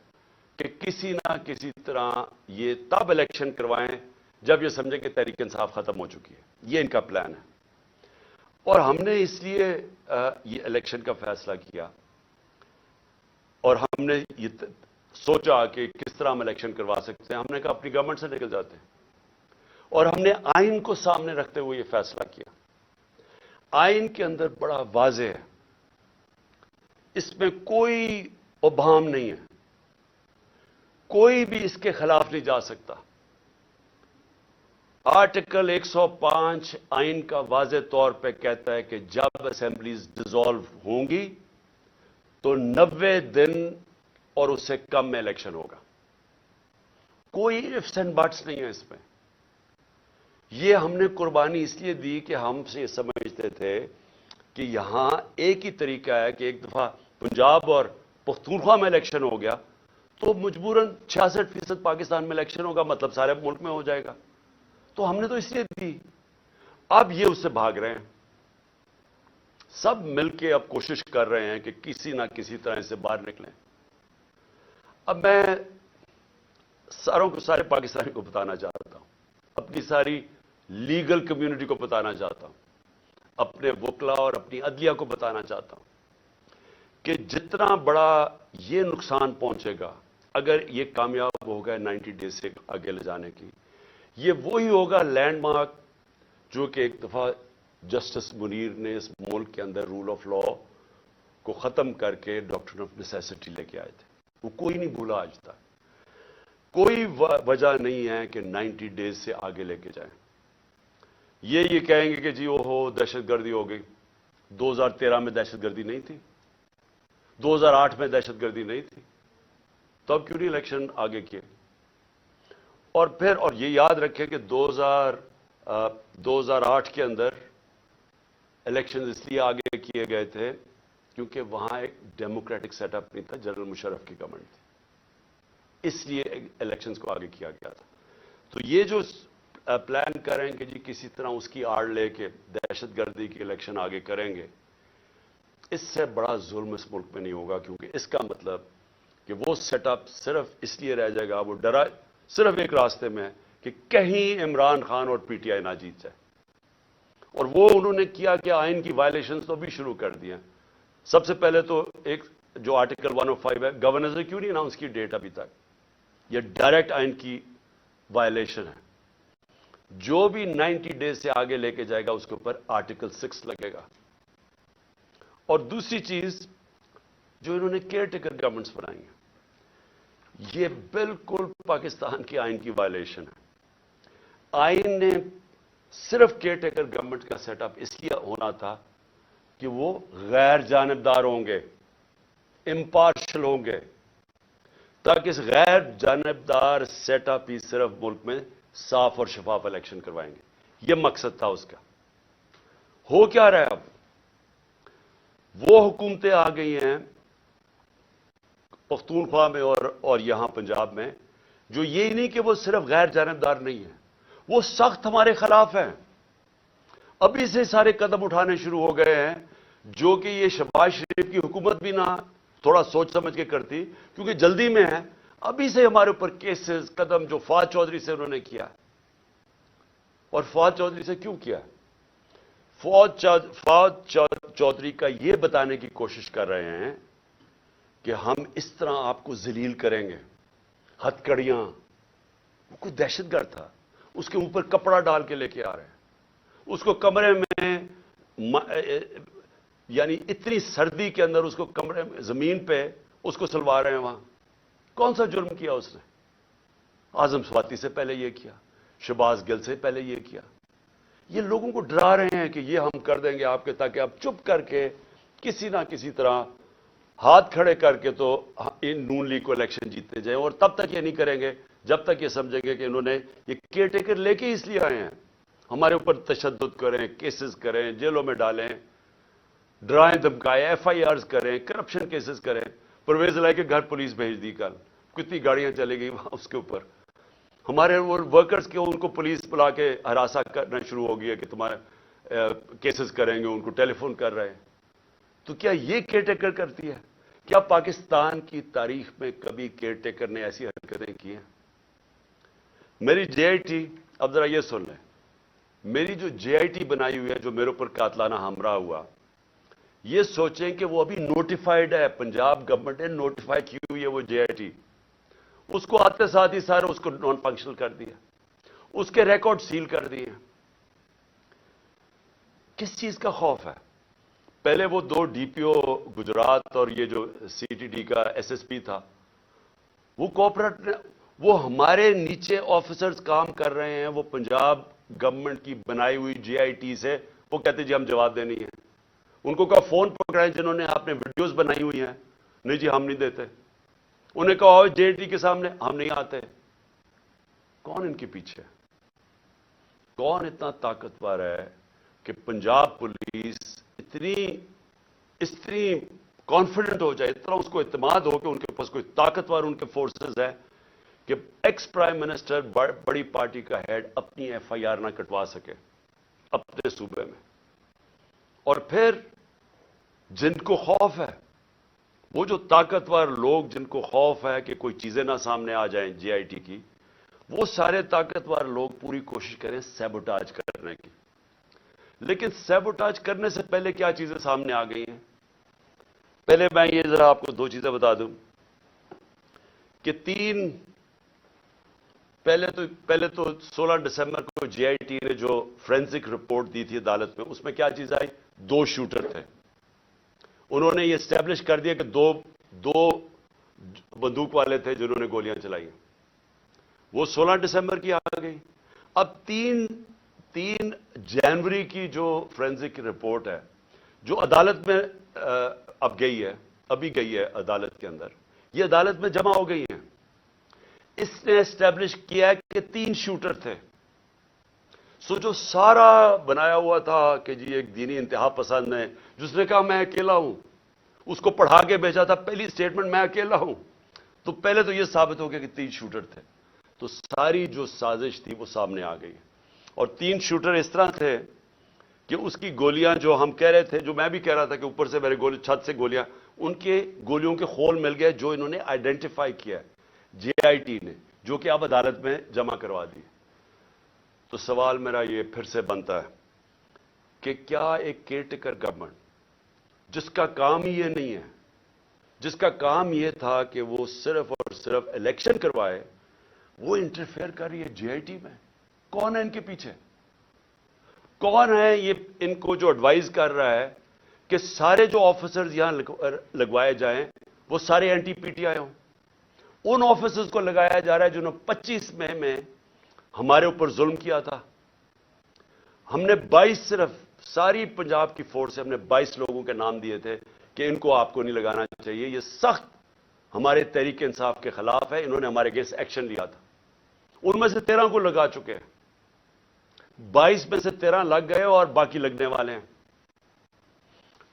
Speaker 1: کہ کسی نہ کسی طرح یہ تب الیکشن کروائیں جب یہ سمجھیں کہ تحریک انصاف ختم ہو چکی ہے. یہ ان کا پلان ہے. اور ہم نے اس لیے یہ الیکشن کا فیصلہ کیا, اور ہم نے یہ سوچا کہ کس طرح ہم الیکشن کروا سکتے ہیں. ہم نے کہا اپنی گورنمنٹ سے نکل جاتے ہیں, اور ہم نے آئین کو سامنے رکھتے ہوئے یہ فیصلہ کیا. آئین کے اندر بڑا واضح ہے, اس میں کوئی ابہام نہیں ہے, کوئی بھی اس کے خلاف نہیں جا سکتا. آرٹیکل 105 آئین کا واضح طور پہ کہتا ہے کہ جب اسمبلیز ڈیزالو ہوں گی تو 90 دن اور اس سے کم میں الیکشن ہوگا. کوئی ifs and buts نہیں ہے اس میں. یہ ہم نے قربانی اس لیے دی کہ ہم سے یہ سمجھتے تھے کہ یہاں ایک ہی طریقہ ہے کہ ایک دفعہ پنجاب اور پختونخوا میں الیکشن ہو گیا تو مجبوراً 66% پاکستان میں الیکشن ہوگا، مطلب سارے ملک میں ہو جائے گا. تو ہم نے تو اس لیے دی. اب یہ اس سے بھاگ رہے ہیں، سب مل کے اب کوشش کر رہے ہیں کہ کسی نہ کسی طرح سے باہر نکلیں. اب میں سارے پاکستانی کو بتانا چاہتا ہوں، اپنی ساری لیگل کمیونٹی کو بتانا چاہتا ہوں، اپنے وکلا اور اپنی عدلیہ کو بتانا چاہتا ہوں کہ جتنا بڑا یہ نقصان پہنچے گا اگر یہ کامیاب ہو گئے 90 ڈیز سے آگے لے جانے کی، یہ وہی ہوگا لینڈ مارک جو کہ ایک دفعہ جسٹس منیر نے اس ملک کے اندر رول آف لا کو ختم کر کے ڈاکٹرن آف نیسیسٹی لے کے آئے تھے. وہ کوئی نہیں بھولا آج تک. کوئی وجہ نہیں ہے کہ 90 ڈیز سے آگے لے کے جائیں. یہ کہیں گے کہ جی وہ دہشت گردی ہو گئی. 2013 میں دہشت گردی نہیں تھی، 2008 میں دہشت گردی نہیں تھی، تو اب کیوں نہیں الیکشن آگے کیے؟ اور پھر اور یہ یاد رکھیں کہ 2008 کے اندر الیکشن اس لیے آگے کیے گئے تھے کیونکہ وہاں ایک ڈیموکریٹک سیٹ اپ نہیں تھا، جنرل مشرف کی گورنمنٹ تھی، اس لیے الیکشنز کو آگے کیا گیا تھا. تو یہ جو پلان کریں کہ جی کسی طرح اس کی آڑ لے کے دہشت گردی کی الیکشن آگے کریں گے، اس سے بڑا ظلم اس ملک میں نہیں ہوگا، کیونکہ اس کا مطلب کہ وہ سیٹ اپ صرف اس لیے رہ جائے گا، وہ ڈرا صرف ایک راستے میں کہ کہیں عمران خان اور پی ٹی آئی نہ جیت جائے. اور وہ انہوں نے کیا کہ آئین کی وائلیشنز تو بھی شروع کر دی ہیں. سب سے پہلے تو ایک جو آرٹیکل 105 ہے، گورنر نے کیوں نہیں اناؤنس کی ڈیٹ ابھی تک؟ یہ ڈائریکٹ آئین کی وائلیشن ہے. جو بھی 90 ڈیز سے آگے لے کے جائے گا اس کے اوپر آرٹیکل 6 لگے گا. اور دوسری چیز جو انہوں نے کیئر ٹیکر گورنمنٹس بنائی ہیں، یہ بالکل پاکستان کے آئین کی وائلیشن ہے. آئین نے صرف کیئر ٹیکر گورنمنٹ کا سیٹ اپ اس لیے ہونا تھا کہ وہ غیر جانبدار ہوں گے، امپارشل ہوں گے، تاکہ اس غیر جانبدار سیٹ اپ ہی صرف ملک میں صاف اور شفاف الیکشن کروائیں گے. یہ مقصد تھا اس کا. ہو کیا رہا ہے اب؟ وہ حکومتیں آ گئی ہیں پختونخوا میں اور یہاں پنجاب میں، جو یہ نہیں کہ وہ صرف غیر جانبدار نہیں ہیں، وہ سخت ہمارے خلاف ہیں. ابھی سے سارے قدم اٹھانے شروع ہو گئے ہیں جو کہ یہ شہباز شریف کی حکومت بھی نہ تھوڑا سوچ سمجھ کے کرتی، کیونکہ جلدی میں ہے. ابھی سے ہمارے اوپر کیسز قدم جو فواد چودھری سے انہوں نے کیا، اور فواد چودھری سے کیوں کیا؟ فواد چودھری کا یہ بتانے کی کوشش کر رہے ہیں کہ ہم اس طرح آپ کو ذلیل کریں گے. ہتھکڑیاں، وہ کوئی دہشت گرد تھا، اس کے اوپر کپڑا ڈال کے لے کے آ رہے ہیں، اس کو کمرے میں یعنی اتنی سردی کے اندر اس کو کمرے میں زمین پہ اس کو سلوا رہے ہیں. وہاں کون سا جرم کیا اس نے؟ اعظم سواتی سے پہلے یہ کیا، شہباز گل سے پہلے یہ کیا. یہ لوگوں کو ڈرا رہے ہیں کہ یہ ہم کر دیں گے آپ کے، تاکہ آپ چپ کر کے کسی نہ کسی طرح ہاتھ کھڑے کر کے تو ان نون لیگ کو الیکشن جیتتے جائیں. اور تب تک یہ نہیں کریں گے جب تک یہ سمجھیں گے کہ انہوں نے یہ کیئر ٹیکر لے کے اس لیے آئے ہیں ہمارے اوپر تشدد کریں، کیسز کریں، جیلوں میں ڈالیں، ڈرائیں دھمکائیں، ایف آئی آرز کریں، کرپشن کیسز کریں. پرویز الہی کے گھر پولیس بھیج دی کل، کتنی گاڑیاں چلے گئی وہاں اس کے اوپر. ہمارے وہ ورکرز کے ان کو پولیس بلا کے ہراساں کرنا شروع ہو گئی ہے کہ تمہارے کیسز کریں گے، ان کو ٹیلی فون کر رہے ہیں. تو کیا یہ کیئر ٹیکر کرتی ہے؟ کیا پاکستان کی تاریخ میں کبھی کیئر ٹیکر نے ایسی حرکتیں کی ہیں؟ میری جے آئی ٹی، اب ذرا یہ سن لیں، میری جو جے آئی ٹی بنائی ہوئی ہے جو میرے اوپر قاتلانہ حملہ ہوا، یہ سوچیں کہ وہ ابھی نوٹیفائڈ ہے، پنجاب گورنمنٹ نے نوٹیفائی کی ہوئی ہے وہ جے آئی ٹی. اس کو آتے ساتھ ہی سارے اس کو نان فنکشنل کر دیا، اس کے ریکارڈ سیل کر دیے. کس چیز کا خوف ہے؟ پہلے وہ 2 ڈی پی او گجرات اور یہ جو سی ٹی ڈی کا ایس ایس پی تھا، وہ کوپریٹ، وہ ہمارے نیچے آفیسرز کام کر رہے ہیں، وہ پنجاب گورنمنٹ کی بنائی ہوئی جے آئی ٹی سے وہ کہتے جی ہم جواب دینی ہے. ان کو کہا فون پکڑائیں جنہوں نے آپ نے ویڈیوز بنائی ہوئی ہیں، نہیں جی ہم نہیں دیتے. انہیں کہا جے آئی ٹی کے سامنے ہم نہیں آتے. کون ان کے پیچھے ہے؟ کون اتنا طاقتور ہے کہ پنجاب پولیس اتنی کانفیڈنٹ ہو جائے، اتنا اس کو اعتماد ہو کہ ان کے پاس کوئی طاقتور ان کے فورسز ہے کہ ایکس پرائم منسٹر بڑی پارٹی کا ہیڈ اپنی ایف آئی آر نہ کٹوا سکے اپنے صوبے میں؟ اور پھر جن کو خوف ہے، وہ جو طاقتور لوگ جن کو خوف ہے کہ کوئی چیزیں نہ سامنے آ جائیں جے آئی ٹی کی، وہ سارے طاقتور لوگ پوری کوشش کریں سیبوٹاج کرنے کی۔ لیکن سیبوٹاج کرنے سے پہلے کیا چیزیں سامنے آ گئی ہیں؟ پہلے میں یہ ذرا آپ کو دو چیزیں بتا دوں کہ پہلے تو 16 دسمبر کو جے آئی ٹی نے جو فورینسک رپورٹ دی تھی عدالت میں، اس میں کیا چیز آئی؟ 2 شوٹر تھے۔ انہوں نے یہ اسٹیبلش کر دیا کہ دو بندوق والے تھے جنہوں نے گولیاں چلائی۔ وہ 16 دسمبر کی آ گئی۔ اب 3 جنوری کی جو فورینسک رپورٹ ہے، جو عدالت میں ابھی گئی ہے عدالت کے اندر، یہ عدالت میں جمع ہو گئی ہیں۔ اس نے اسٹیبلش کیا ہے کہ 3 شوٹر تھے۔ سو جو سارا بنایا ہوا تھا کہ جی ایک دینی انتہا پسند ہے جس نے کہا میں اکیلا ہوں، اس کو پڑھا کے بھیجا تھا پہلی سٹیٹمنٹ میں اکیلا ہوں، تو پہلے تو یہ ثابت ہو گیا کہ 3 شوٹر تھے۔ تو ساری جو سازش تھی وہ سامنے آ گئی، اور 3 شوٹر اس طرح تھے کہ اس کی گولیاں جو ہم کہہ رہے تھے، جو میں بھی کہہ رہا تھا کہ اوپر سے میرے چھت سے گولیاں، ان کے گولیوں کے خول مل گئے جو انہوں نے آئیڈینٹیفائی کیا ہے جے آئی ٹی نے، جو کہ اب عدالت میں جمع کروا دی۔ تو سوال میرا یہ پھر سے بنتا ہے کہ کیا ایک کیئر ٹیکر گورنمنٹ جس کا کام ہی یہ نہیں ہے، جس کا کام یہ تھا کہ وہ صرف اور صرف الیکشن کروائے، وہ انٹرفیئر کر رہی ہے جے آئی ٹی میں؟ کون ہے ان کے پیچھے؟ کون ہے یہ ان کو جو ایڈوائز کر رہا ہے کہ سارے جو آفیسرز یہاں لگوائے جائیں وہ سارے اینٹی پی ٹی آئی ہوں؟ ان آفیسرز کو لگایا جا رہا ہے جنہوں نے 25 مئی میں ہمارے اوپر ظلم کیا تھا۔ ہم نے 22 صرف ساری پنجاب کی فورس سے ہم نے 22 لوگوں کے نام دیے تھے کہ ان کو آپ کو نہیں لگانا چاہیے، یہ سخت ہمارے تحریک انصاف کے خلاف ہے، انہوں نے ہمارے اگینسٹ ایکشن لیا تھا۔ ان میں سے 13 کو لگا چکے ہیں، 22 میں سے 13 لگ گئے اور باقی لگنے والے ہیں۔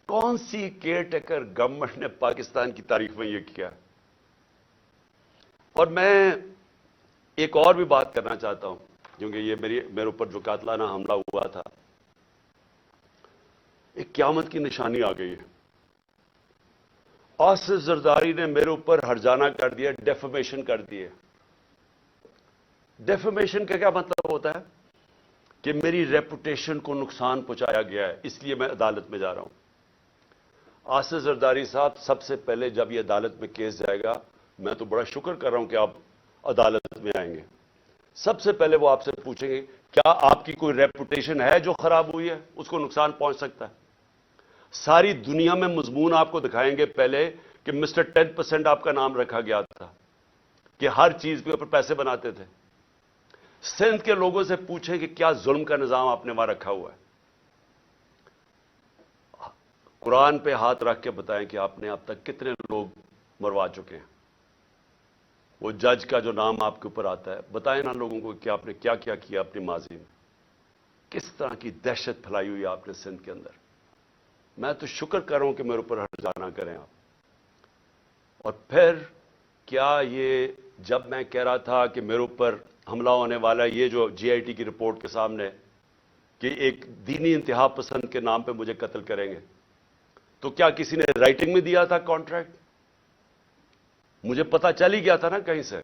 Speaker 1: کون سی کیئر ٹیکر گورنمنٹ نے پاکستان کی تاریخ میں یہ کیا؟ اور میں ایک اور بھی بات کرنا چاہتا ہوں، کیونکہ یہ میرے اوپر جو قاتلانہ حملہ ہوا تھا، ایک قیامت کی نشانی آ گئی ہے۔ آصف زرداری نے میرے اوپر ہرجانہ کر دیا، ڈیفیمیشن کر دیے۔ ڈیفیمیشن کا کیا مطلب ہوتا ہے؟ کہ میری ریپوٹیشن کو نقصان پہنچایا گیا ہے، اس لیے میں عدالت میں جا رہا ہوں۔ آصف زرداری صاحب، سب سے پہلے جب یہ عدالت میں کیس جائے گا، میں تو بڑا شکر کر رہا ہوں کہ آپ عدالت میں آئیں گے، سب سے پہلے وہ آپ سے پوچھیں گے کیا آپ کی کوئی ریپوٹیشن ہے جو خراب ہوئی ہے، اس کو نقصان پہنچ سکتا ہے۔ ساری دنیا میں مضمون آپ کو دکھائیں گے پہلے کہ مسٹر 10% آپ کا نام رکھا گیا تھا، کہ ہر چیز کے اوپر پیسے بناتے تھے۔ سندھ کے لوگوں سے پوچھیں کہ کیا ظلم کا نظام آپ نے وہاں رکھا ہوا ہے۔ قرآن پہ ہاتھ رکھ کے بتائیں کہ آپ نے اب تک کتنے لوگ مروا چکے ہیں۔ وہ جج کا جو نام آپ کے اوپر آتا ہے، بتائیں نا لوگوں کو کہ آپ نے کیا کیا کیا اپنی ماضی میں، کس طرح کی دہشت پھیلائی ہوئی آپ نے سندھ کے اندر۔ میں تو شکر کر رہا ہوں کہ میرے اوپر ہرجانہ کریں آپ۔ اور پھر کیا یہ جب میں کہہ رہا تھا کہ میرے اوپر حملہ ہونے والا ہے، یہ جو جے آئی ٹی کی رپورٹ کے سامنے کہ ایک دینی انتہا پسند کے نام پہ مجھے قتل کریں گے، تو کیا کسی نے رائٹنگ میں دیا تھا کانٹریکٹ؟ مجھے پتا چل ہی گیا تھا نا کہیں سے،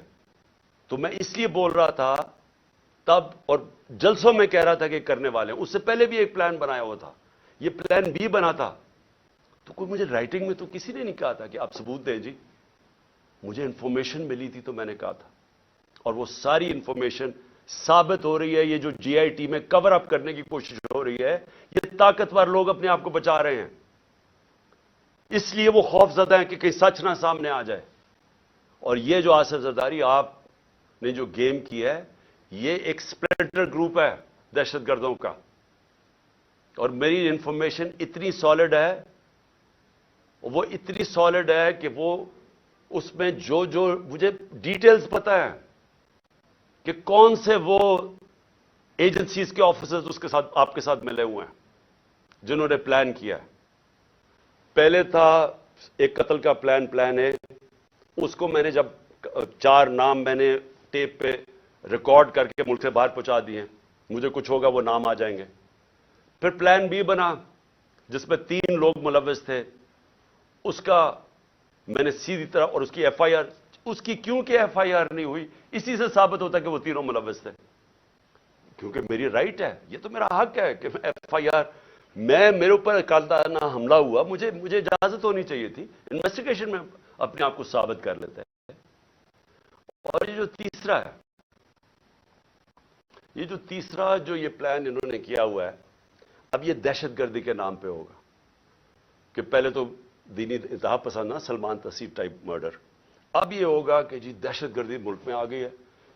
Speaker 1: تو میں اس لیے بول رہا تھا تب، اور جلسوں میں کہہ رہا تھا کہ کرنے والے ہیں۔ اس سے پہلے بھی ایک پلان بنایا ہوا تھا، یہ پلان بھی بنا تھا، تو کوئی مجھے رائٹنگ میں تو کسی نے نہیں کہا تھا کہ آپ ثبوت دیں جی۔ مجھے انفارمیشن ملی تھی تو میں نے کہا تھا، اور وہ ساری انفارمیشن ثابت ہو رہی ہے۔ یہ جو جے آئی ٹی میں کور اپ کرنے کی کوشش ہو رہی ہے، یہ طاقتور لوگ اپنے آپ کو بچا رہے ہیں، اس لیے وہ خوف زدہ ہیں کہ کہیں سچ نہ سامنے آ جائے۔ اور یہ جو آصف زرداری آپ نے جو گیم کی ہے، یہ ایک سپلنٹر گروپ ہے دہشت گردوں کا، اور میری انفارمیشن اتنی سالڈ ہے، وہ اتنی سالڈ ہے کہ وہ اس میں جو مجھے ڈیٹیلز پتا ہے کہ کون سے وہ ایجنسیز کے آفیسرز اس کے ساتھ آپ کے ساتھ ملے ہوئے ہیں جنہوں نے پلان کیا ہے. پہلے تھا ایک قتل کا پلان ہے، اس کو میں نے جب 4 نام میں نے ٹیپ پہ ریکارڈ کر کے ملک سے باہر پہنچا دیے، مجھے کچھ ہوگا وہ نام آ جائیں گے. پھر پلان بی بنا جس میں 3 لوگ ملوث تھے، اس کا میں نے سیدھی طرح، اور اس کی ایف آئی آر، اس کی کیونکہ ایف آئی آر نہیں ہوئی، اسی سے ثابت ہوتا ہے کہ وہ تینوں ملوث تھے. کیونکہ میری رائٹ ہے، یہ تو میرا حق ہے کہ ایف آئی آر، میرے اوپر قاتلانہ حملہ ہوا، مجھے اجازت ہونی چاہیے تھی، انویسٹیگیشن میں اپنے آپ کو ثابت کر لیتے ہیں. اور یہ جو تیسرا جو یہ پلان انہوں نے کیا ہوا ہے، اب یہ دہشت گردی کے نام پہ ہوگا کہ پہلے تو دینی انتہا پسند نا، سلمان تسیب ٹائپ مرڈر، اب یہ ہوگا کہ جی دہشت گردی ملک میں آ گئی ہے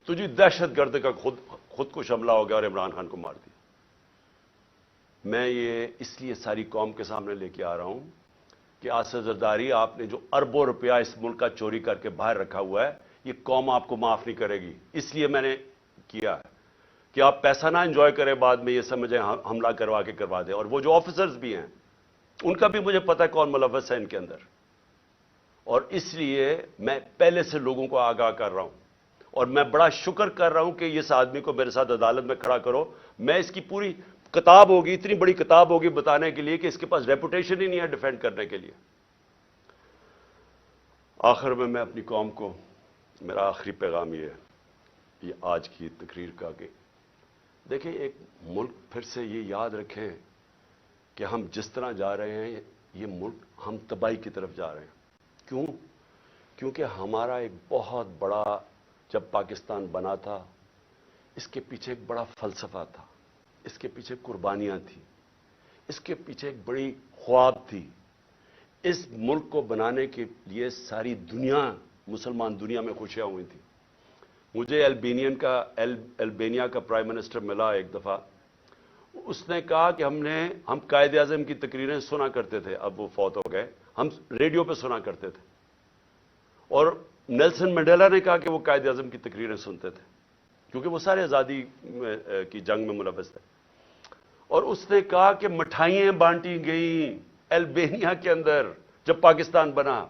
Speaker 1: تو جی دہشت گرد کا خود کش حملہ ہو گیا اور عمران خان کو مار دیا. میں یہ اس لیے ساری قوم کے سامنے لے کے آ رہا ہوں کہ آصف زرداری، آپ نے جو اربوں روپیہ اس ملک کا چوری کر کے باہر رکھا ہوا ہے، یہ قوم آپ کو معاف نہیں کرے گی. اس لیے میں نے کیا ہے کہ آپ پیسہ نہ انجوائے کریں، بعد میں یہ سمجھیں حملہ کروا دیں. اور وہ جو آفیسرز بھی ہیں ان کا بھی مجھے پتا ہے کون ملوث ہے ان کے اندر، اور اس لیے میں پہلے سے لوگوں کو آگاہ کر رہا ہوں. اور میں بڑا شکر کر رہا ہوں کہ اس آدمی کو میرے ساتھ عدالت میں کھڑا کرو. میں اس کی پوری کتاب ہوگی، اتنی بڑی کتاب ہوگی بتانے کے لیے کہ اس کے پاس ریپوٹیشن ہی نہیں ہے ڈیفینڈ کرنے کے لیے. آخر میں اپنی قوم کو میرا آخری پیغام یہ آج کی تقریر کا کہ دیکھیں، ایک ملک پھر سے یہ یاد رکھیں کہ ہم جس طرح جا رہے ہیں، یہ ملک ہم تباہی کی طرف جا رہے ہیں. کیوں؟ کیونکہ ہمارا ایک بہت بڑا، جب پاکستان بنا تھا، اس کے پیچھے ایک بڑا فلسفہ تھا، اس کے پیچھے قربانیاں تھیں، اس کے پیچھے ایک بڑی خواب تھی. اس ملک کو بنانے کے لیے ساری دنیا، مسلمان دنیا میں خوشیاں ہوئی تھیں. مجھے البینیا کا پرائم منسٹر ملا ایک دفعہ، اس نے کہا کہ ہم قائد اعظم کی تقریریں سنا کرتے تھے، اب وہ فوت ہو گئے، ہم ریڈیو پہ سنا کرتے تھے. اور نیلسن منڈیلا نے کہا کہ وہ قائد اعظم کی تقریریں سنتے تھے کیونکہ وہ سارے آزادی کی جنگ میں ملوث تھے. اور اس نے کہا کہ مٹھائیاں بانٹی گئیں البینیا کے اندر جب پاکستان بنا.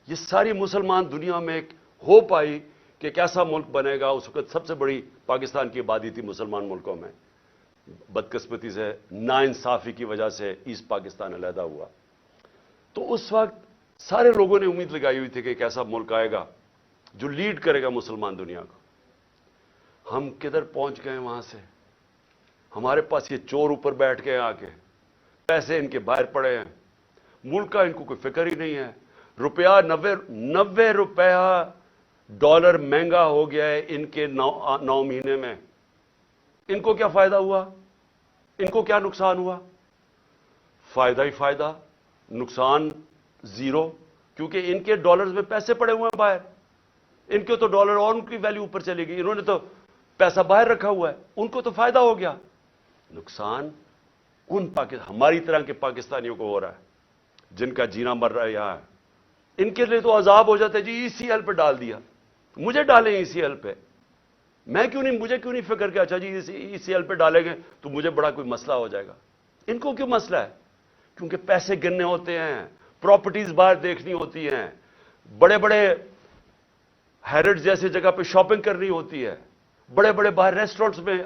Speaker 1: یہ ساری مسلمان دنیا میں ایک ہوپ آئی کہ کیسا ملک بنے گا. اس وقت سب سے بڑی پاکستان کی آبادی تھی مسلمان ملکوں میں. بدقسمتی سے ناانصافی کی وجہ سے ایسٹ پاکستان علیحدہ ہوا. تو اس وقت سارے لوگوں نے امید لگائی ہوئی تھی کہ ایک ایسا ملک آئے گا جو لیڈ کرے گا مسلمان دنیا کو. ہم کدھر پہنچ گئے وہاں سے؟ ہمارے پاس یہ چور اوپر بیٹھ گئے، آ کے پیسے ان کے باہر پڑے ہیں، ملک کا ان کو کوئی فکر ہی نہیں ہے. روپیہ 90 روپیہ ڈالر مہنگا ہو گیا ہے ان کے 9 مہینے میں. ان کو کیا فائدہ ہوا؟ ان کو کیا نقصان ہوا؟ فائدہ ہی فائدہ، نقصان زیرو. کیونکہ ان کے ڈالرز میں پیسے پڑے ہوئے ہیں باہر، ان کے تو ڈالر اور ان کی ویلیو اوپر چلے گی. انہوں نے تو پیسہ باہر رکھا ہوا ہے، ان کو تو فائدہ ہو گیا. نقصان ہماری طرح کے پاکستانیوں کو ہو رہا ہے جن کا جینا مر رہا ہے یہاں. ان کے لیے تو عذاب ہو جاتا ہے. جی ای سی ایل پہ ڈال دیا، مجھے ڈالیں ای سی ایل پہ، مجھے کیوں نہیں فکر کہ اچھا جی ای سی ایل پہ ڈالیں گے تو مجھے بڑا کوئی مسئلہ ہو جائے گا. ان کو کیوں مسئلہ ہے؟ کیونکہ پیسے گننے ہوتے ہیں، پراپرٹیز باہر دیکھنی ہوتی ہیں، بڑے بڑے ہیرڈ جیسی جگہ پہ شاپنگ کرنی ہوتی ہے، بڑے بڑے باہر ریسٹورنٹس میں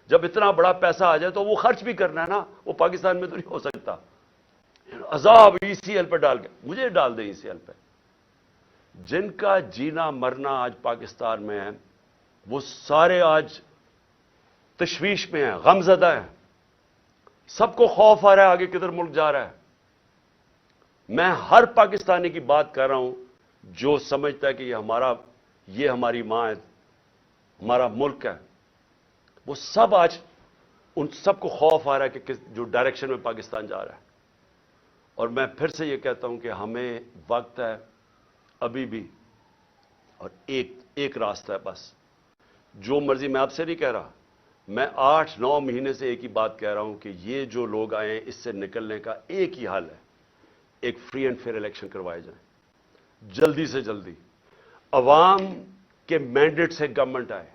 Speaker 1: جب اتنا بڑا پیسہ آ جائے تو وہ خرچ بھی کرنا ہے نا. وہ پاکستان میں تو نہیں ہو سکتا. عذاب ای سی ایل پہ ڈال کے، مجھے ڈال دیں ای سی ایل پہ. جن کا جینا مرنا آج پاکستان میں ہے وہ سارے آج تشویش میں ہیں، غم زدہ ہیں. سب کو خوف آ رہا ہے آگے کدھر ملک جا رہا ہے. میں ہر پاکستانی کی بات کر رہا ہوں جو سمجھتا ہے کہ یہ ہماری ماں ہے، ہمارا ملک ہے. وہ سب آج ان سب کو خوف آ رہا ہے کہ جو ڈائریکشن میں پاکستان جا رہا ہے. اور میں پھر سے یہ کہتا ہوں کہ ہمیں وقت ہے ابھی بھی، اور ایک راستہ ہے بس. جو مرضی، میں آپ سے نہیں کہہ رہا، میں 8-9 مہینے سے ایک ہی بات کہہ رہا ہوں کہ یہ جو لوگ آئے ہیں اس سے نکلنے کا ایک ہی حل ہے، ایک فری اینڈ فیئر الیکشن کروائے جائیں جلدی سے جلدی. عوام کے مینڈیٹ سے گورنمنٹ آئے.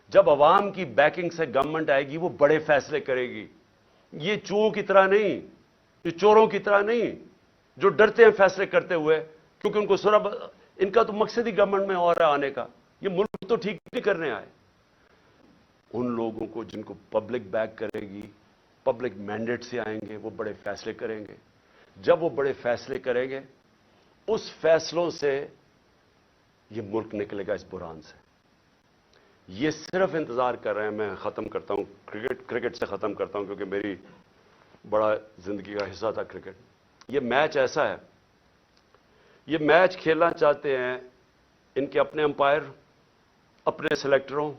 Speaker 1: جب عوام کی بیکنگ سے گورنمنٹ آئے گی وہ بڑے فیصلے کرے گی. یہ چوروں کی طرح نہیں, یہ چوروں کی طرح نہیں جو ڈرتے ہیں فیصلے کرتے ہوئے, کیونکہ ان کو ان کا تو مقصد ہی گورنمنٹ میں اور ہے آنے کا, یہ ملک تو ٹھیک نہیں کرنے آئے. ان لوگوں کو جن کو پبلک بیک کرے گی, پبلک مینڈیٹ سے آئیں گے, وہ بڑے فیصلے کریں گے. جب وہ بڑے فیصلے کریں گے, اس فیصلوں سے یہ ملک نکلے گا اس بحران سے. یہ صرف انتظار کر رہے ہیں. میں ختم کرتا ہوں, کرکٹ سے ختم کرتا ہوں, کیونکہ میری بڑا زندگی کا حصہ تھا کرکٹ. یہ میچ ایسا ہے, یہ میچ کھیلنا چاہتے ہیں ان کے اپنے امپائر, اپنے سلیکٹروں,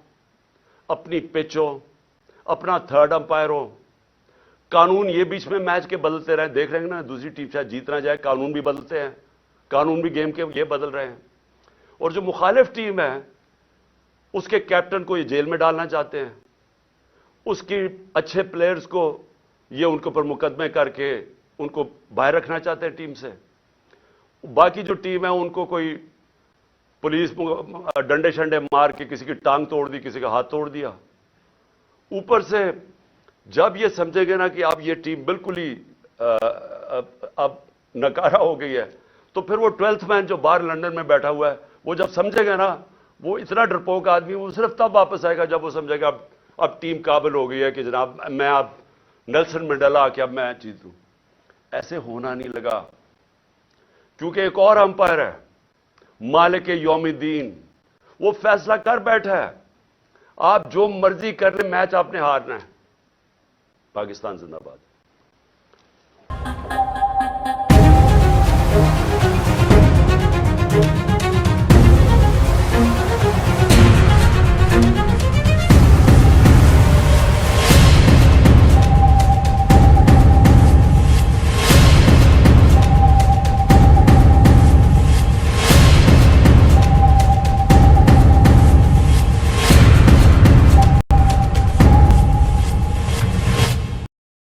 Speaker 1: اپنی پچ ہو, اپنا تھرڈ امپائر ہو. قانون یہ بیچ میں میچ کے بدلتے رہے, دیکھ رہے ہیں نا, دوسری ٹیم شاید جیت نہ جائے, قانون بھی بدلتے ہیں, قانون بھی گیم کے یہ بدل رہے ہیں. اور جو مخالف ٹیم ہے اس کے کیپٹن کو یہ جیل میں ڈالنا چاہتے ہیں, اس کی اچھے پلیئرز کو یہ ان کے اوپر مقدمے کر کے ان کو باہر رکھنا چاہتے ہیں ٹیم سے. باقی جو ٹیم ہے ان کو کوئی پولیس ڈنڈے شنڈے مار کے کسی کی ٹانگ توڑ دی, کسی کا ہاتھ توڑ دیا. اوپر سے جب یہ سمجھے گے نا کہ اب یہ ٹیم بالکل ہی اب نکارہ ہو گئی ہے, تو پھر وہ 12th مین جو باہر لندن میں بیٹھا ہوا ہے, وہ جب سمجھے گا نا, وہ اتنا ڈرپوک آدمی, وہ صرف تب واپس آئے گا جب وہ سمجھے گا اب ٹیم قابل ہو گئی ہے کہ جناب میں اب نیلسن منڈیلا آ کے اب میں جیتوں. ایسے ہونا نہیں لگا, کیونکہ ایک اور امپائر ہے, مالک یوم الدین, وہ فیصلہ کر بیٹھا ہے. آپ جو مرضی کر لیں, میچ آپ نے ہارنا ہے. پاکستان زندہ باد.